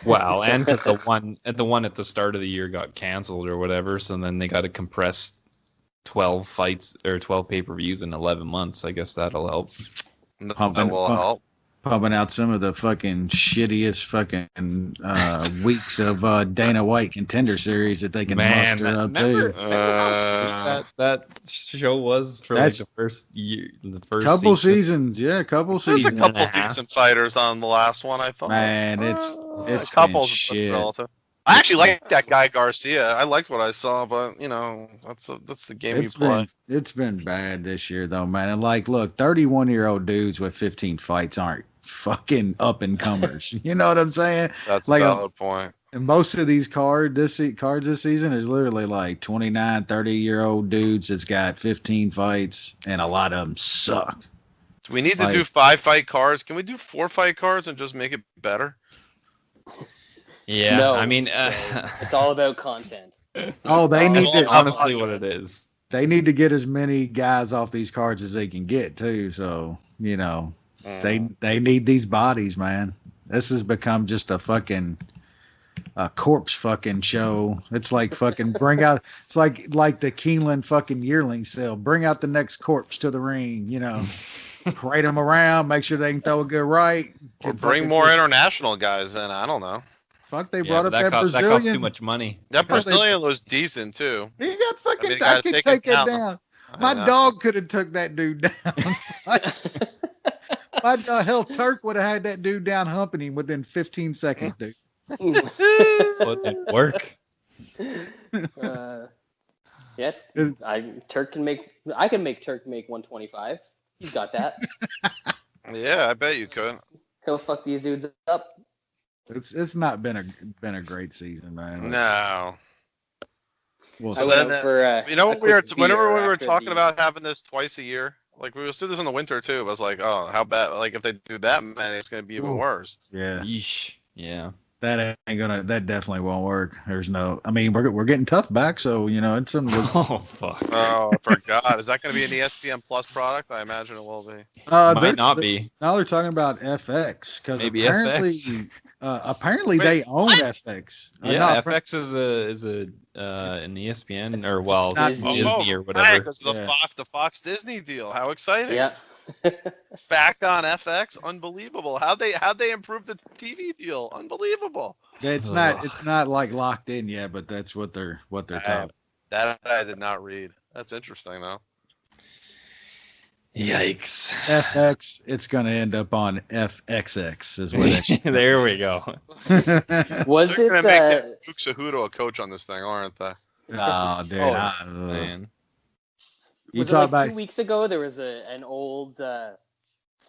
Speaker 8: Wow, and because the one at the start of the year got canceled or whatever, so then they got to compress 12 fights or 12 pay-per-views in 11 months. I guess that'll help.
Speaker 7: pumping,
Speaker 3: will help.
Speaker 7: Pumping out some of the fucking shittiest fucking weeks of Dana White Contender Series that they can muster up too.
Speaker 8: That show was for like the first year, the first
Speaker 7: couple seasons. Yeah, couple seasons.
Speaker 3: There's a couple decent fighters on the last one, I thought.
Speaker 7: Man, it's
Speaker 3: a couple relative. I actually like that guy Garcia. I liked what I saw, but that's the game you play.
Speaker 7: It's been bad this year though, man. And like, look, 31-year-old dudes with 15 fights aren't fucking up and comers. You know what I'm saying?
Speaker 3: That's
Speaker 7: like
Speaker 3: a valid point.
Speaker 7: And most of these cards this season is literally like 29, 30-year-old dudes that's got 15 fights, and a lot of them suck.
Speaker 3: Do we need to do 5-fight cards? Can we do 4-fight cards and just make it better?
Speaker 8: Yeah,
Speaker 9: no,
Speaker 8: I mean,
Speaker 9: it's all about content.
Speaker 7: Oh, they need to
Speaker 8: honestly what it is.
Speaker 7: They need to get as many guys off these cards as they can get too. So they need these bodies, man. This has become just a fucking corpse fucking show. It's like fucking bring out. It's like the Keeneland fucking yearling sale. Bring out the next corpse to the ring. Parade them around. Make sure they can throw a good right.
Speaker 3: Or bring more international guys in. I don't know.
Speaker 7: Fuck, they brought up that Brazilian.
Speaker 8: That costs too much money.
Speaker 3: That Brazilian was decent too.
Speaker 7: He got fucking. I could take it down. My dog could have took that dude down. My hell, Turk would have had that dude down humping him within 15 seconds, dude.
Speaker 8: But it work.
Speaker 9: Yeah, I can make Turk make 125. He's got that.
Speaker 3: Yeah, I bet you could.
Speaker 9: He'll fuck these dudes up.
Speaker 7: It's not been a great season, man.
Speaker 3: No.
Speaker 7: Well,
Speaker 3: so then, whenever we were talking about having this twice a year, like we will do this in the winter too. I was like, oh, how bad? Like if they do that many, it's gonna be even worse.
Speaker 7: Yeah.
Speaker 8: Yeesh. Yeah.
Speaker 7: That definitely won't work. There's no. I mean, we're getting Tough back, so it's some.
Speaker 8: Oh fuck.
Speaker 3: Oh, I forgot. Is that going to be an ESPN Plus product? I imagine it will be.
Speaker 8: Might not be.
Speaker 7: Now they're talking about FX because apparently
Speaker 8: Wait,
Speaker 7: they own
Speaker 8: what?
Speaker 7: FX.
Speaker 8: Yeah, FX is an ESPN or Disney or whatever.
Speaker 3: Right, because the Fox Disney deal. How exciting!
Speaker 9: Yeah.
Speaker 3: Back on FX, unbelievable. How'd they improve the TV deal? Unbelievable.
Speaker 7: It's not like locked in yet, but that's what they're talking.
Speaker 3: That I did not read. That's interesting though.
Speaker 8: Yikes.
Speaker 7: FX, it's gonna end up on FXX is what it
Speaker 8: There we go.
Speaker 9: Was
Speaker 3: They're
Speaker 9: it
Speaker 3: gonna make Luke Cejudo a coach on this thing, aren't they?
Speaker 7: Oh, dude.
Speaker 8: Man.
Speaker 9: Was it like 2 weeks ago? There was an old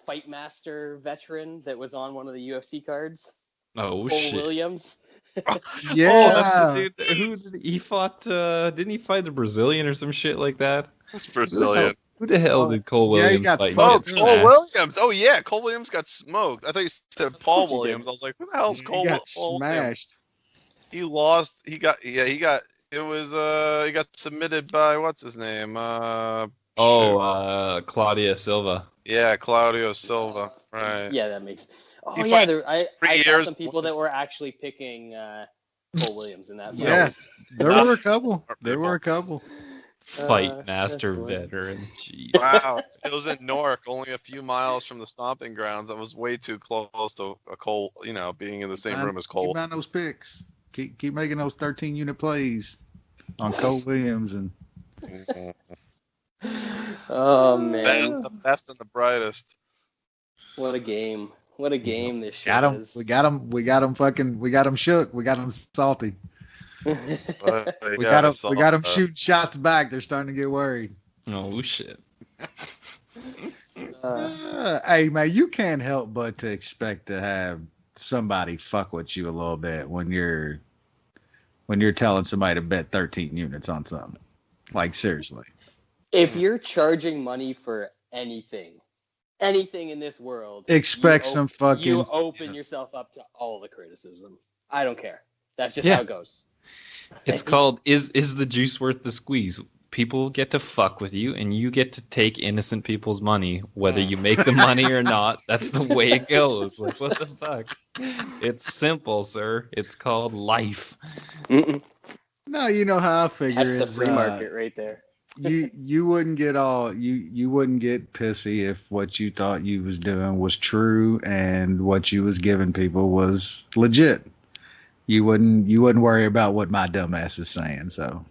Speaker 9: Fight Master veteran that was on one of the UFC cards.
Speaker 8: Oh,
Speaker 9: Cole
Speaker 8: shit.
Speaker 9: Williams.
Speaker 7: Yeah.
Speaker 8: Oh, that's the dude. Who did he fought? Didn't he fight a Brazilian or some shit like that?
Speaker 3: That's Brazilian.
Speaker 8: Who the hell did Cole Williams fight?
Speaker 3: Oh, Cole Williams. Oh, yeah. Cole Williams got smoked. I thought you said Paul Williams. I was like, who the hell's Cole Williams?
Speaker 7: He got smashed.
Speaker 3: He lost. He got submitted by, what's his name?
Speaker 8: Claudio Silva.
Speaker 3: Yeah, Claudio Silva. Right.
Speaker 9: Yeah, that makes. Oh, yeah. I saw some people that were actually picking Cole Williams in that fight.
Speaker 7: Yeah, there were a couple.
Speaker 8: Fight Master veteran. Jeez.
Speaker 3: Wow. It was in Newark, only a few miles from the stomping grounds. That was way too close to a Cole, being in the same room as Cole.
Speaker 7: Keep on those picks. Keep making those 13-unit plays on Cole Williams and.
Speaker 9: Oh man.
Speaker 3: The best and the brightest.
Speaker 9: What a game. What a game this shit is.
Speaker 7: We got him shook. We got him salty. We got him shooting shots back. They're starting to get worried.
Speaker 8: Oh shit.
Speaker 7: Hey man, you can't help but to expect to have somebody fuck with you a little bit when you're telling somebody to bet 13 units on something. Like seriously.
Speaker 9: If you're charging money for anything in this world,
Speaker 7: expect some fucking.
Speaker 9: You open yourself up to all the criticism. I don't care. That's just how it goes.
Speaker 8: It's called is the juice worth the squeeze? People get to fuck with you, and you get to take innocent people's money, whether you make the money or not. That's the way it goes. Like, what the fuck? It's simple, sir. It's called life.
Speaker 9: Mm-mm.
Speaker 7: No, you know how I figure.
Speaker 9: That's the free market right there.
Speaker 7: you wouldn't get you wouldn't get pissy if what you thought you was doing was true and what you was giving people was legit. You wouldn't worry about what my dumbass is saying. So,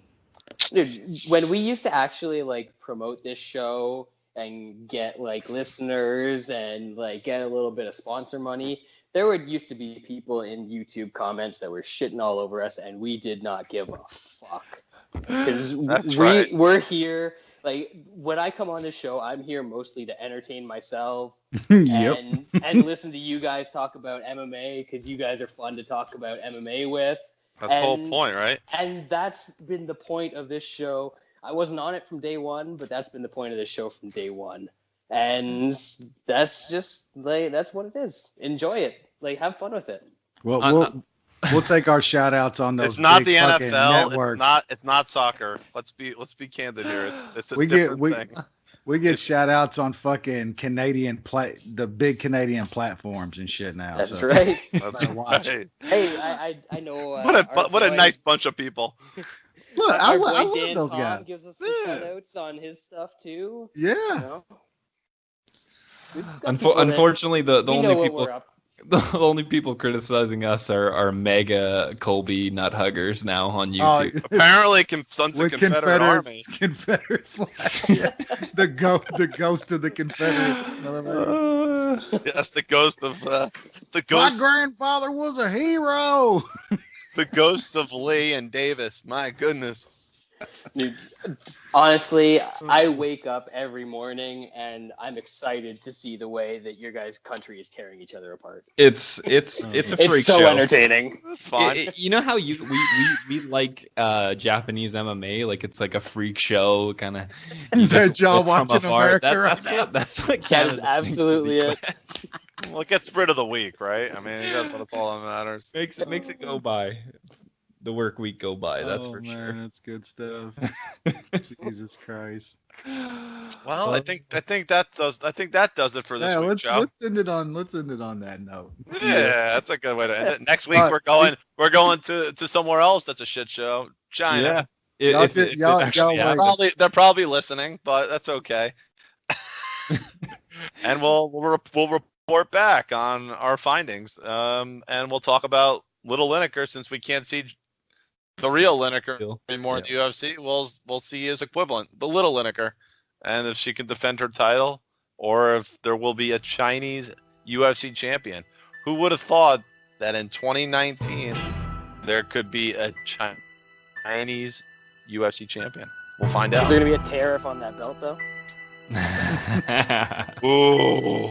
Speaker 9: dude, when we used to actually like promote this show and get like listeners and like get a little bit of sponsor money, there used to be people in YouTube comments that were shitting all over us, and we did not give a fuck. Because we're here, like, when I come on this show, I'm here mostly to entertain myself and listen to you guys talk about MMA, because you guys are fun to talk about MMA with.
Speaker 3: That's the whole point, right?
Speaker 9: And that's been the point of this show. I wasn't on it from day one, but that's been the point of this show from day one. And that's just, like, that's what it is. Enjoy it. Like, have fun with it.
Speaker 7: Well, we'll take our shout outs on those.
Speaker 3: It's not the
Speaker 7: NFL.
Speaker 3: Networks. It's not soccer. Let's be candid here. It's a different thing.
Speaker 7: We get shout outs on fucking the big Canadian platforms and shit now.
Speaker 9: That's right.
Speaker 3: That's right.
Speaker 9: Hey, I know.
Speaker 3: What a nice bunch of people.
Speaker 7: Look, I love
Speaker 9: Dan
Speaker 7: those
Speaker 9: Tom
Speaker 7: guys.
Speaker 9: gives us shout outs on his stuff too.
Speaker 7: Yeah.
Speaker 9: You know?
Speaker 8: Unfortunately, the only people criticizing us are mega Colby nut huggers now on YouTube.
Speaker 3: Apparently, Sons of Confederate Army.
Speaker 7: Confederate flag. Yeah. the ghost of the Confederates.
Speaker 3: Yes, the ghost of the ghost.
Speaker 7: My grandfather was a hero.
Speaker 3: The ghost of Lee and Davis. My goodness.
Speaker 9: Dude, honestly, I wake up every morning and I'm excited to see the way that your guys' country is tearing each other apart.
Speaker 8: It's a freak show.
Speaker 9: It's so entertaining.
Speaker 3: That's fine.
Speaker 8: You know how we like Japanese MMA, like it's like a freak show kind of.
Speaker 7: That y'all watching America.
Speaker 8: That's what
Speaker 9: that is absolutely it.
Speaker 3: Well, it gets rid of the week, right? I mean, that's all that matters.
Speaker 8: Makes it go by. The work week go by. That's for sure.
Speaker 7: That's good stuff. Jesus Christ.
Speaker 3: Well, I think that does it for this week, Joe.
Speaker 7: Let's end it on that note.
Speaker 3: Yeah, that's a good way to end it. Next week we're going to somewhere else that's a shit show. China.
Speaker 8: Yeah.
Speaker 3: They're probably listening, but that's okay. And we'll report back on our findings. And we'll talk about Little Lineker, since we can't see the real Lineker anymore in the UFC. We'll see his equivalent, the Little Lineker, and if she can defend her title, or if there will be a Chinese UFC champion. Who would have thought that in 2019 there could be a Chinese UFC champion? We'll find out.
Speaker 9: Is there going to be a tariff on that belt, though?
Speaker 3: Ooh.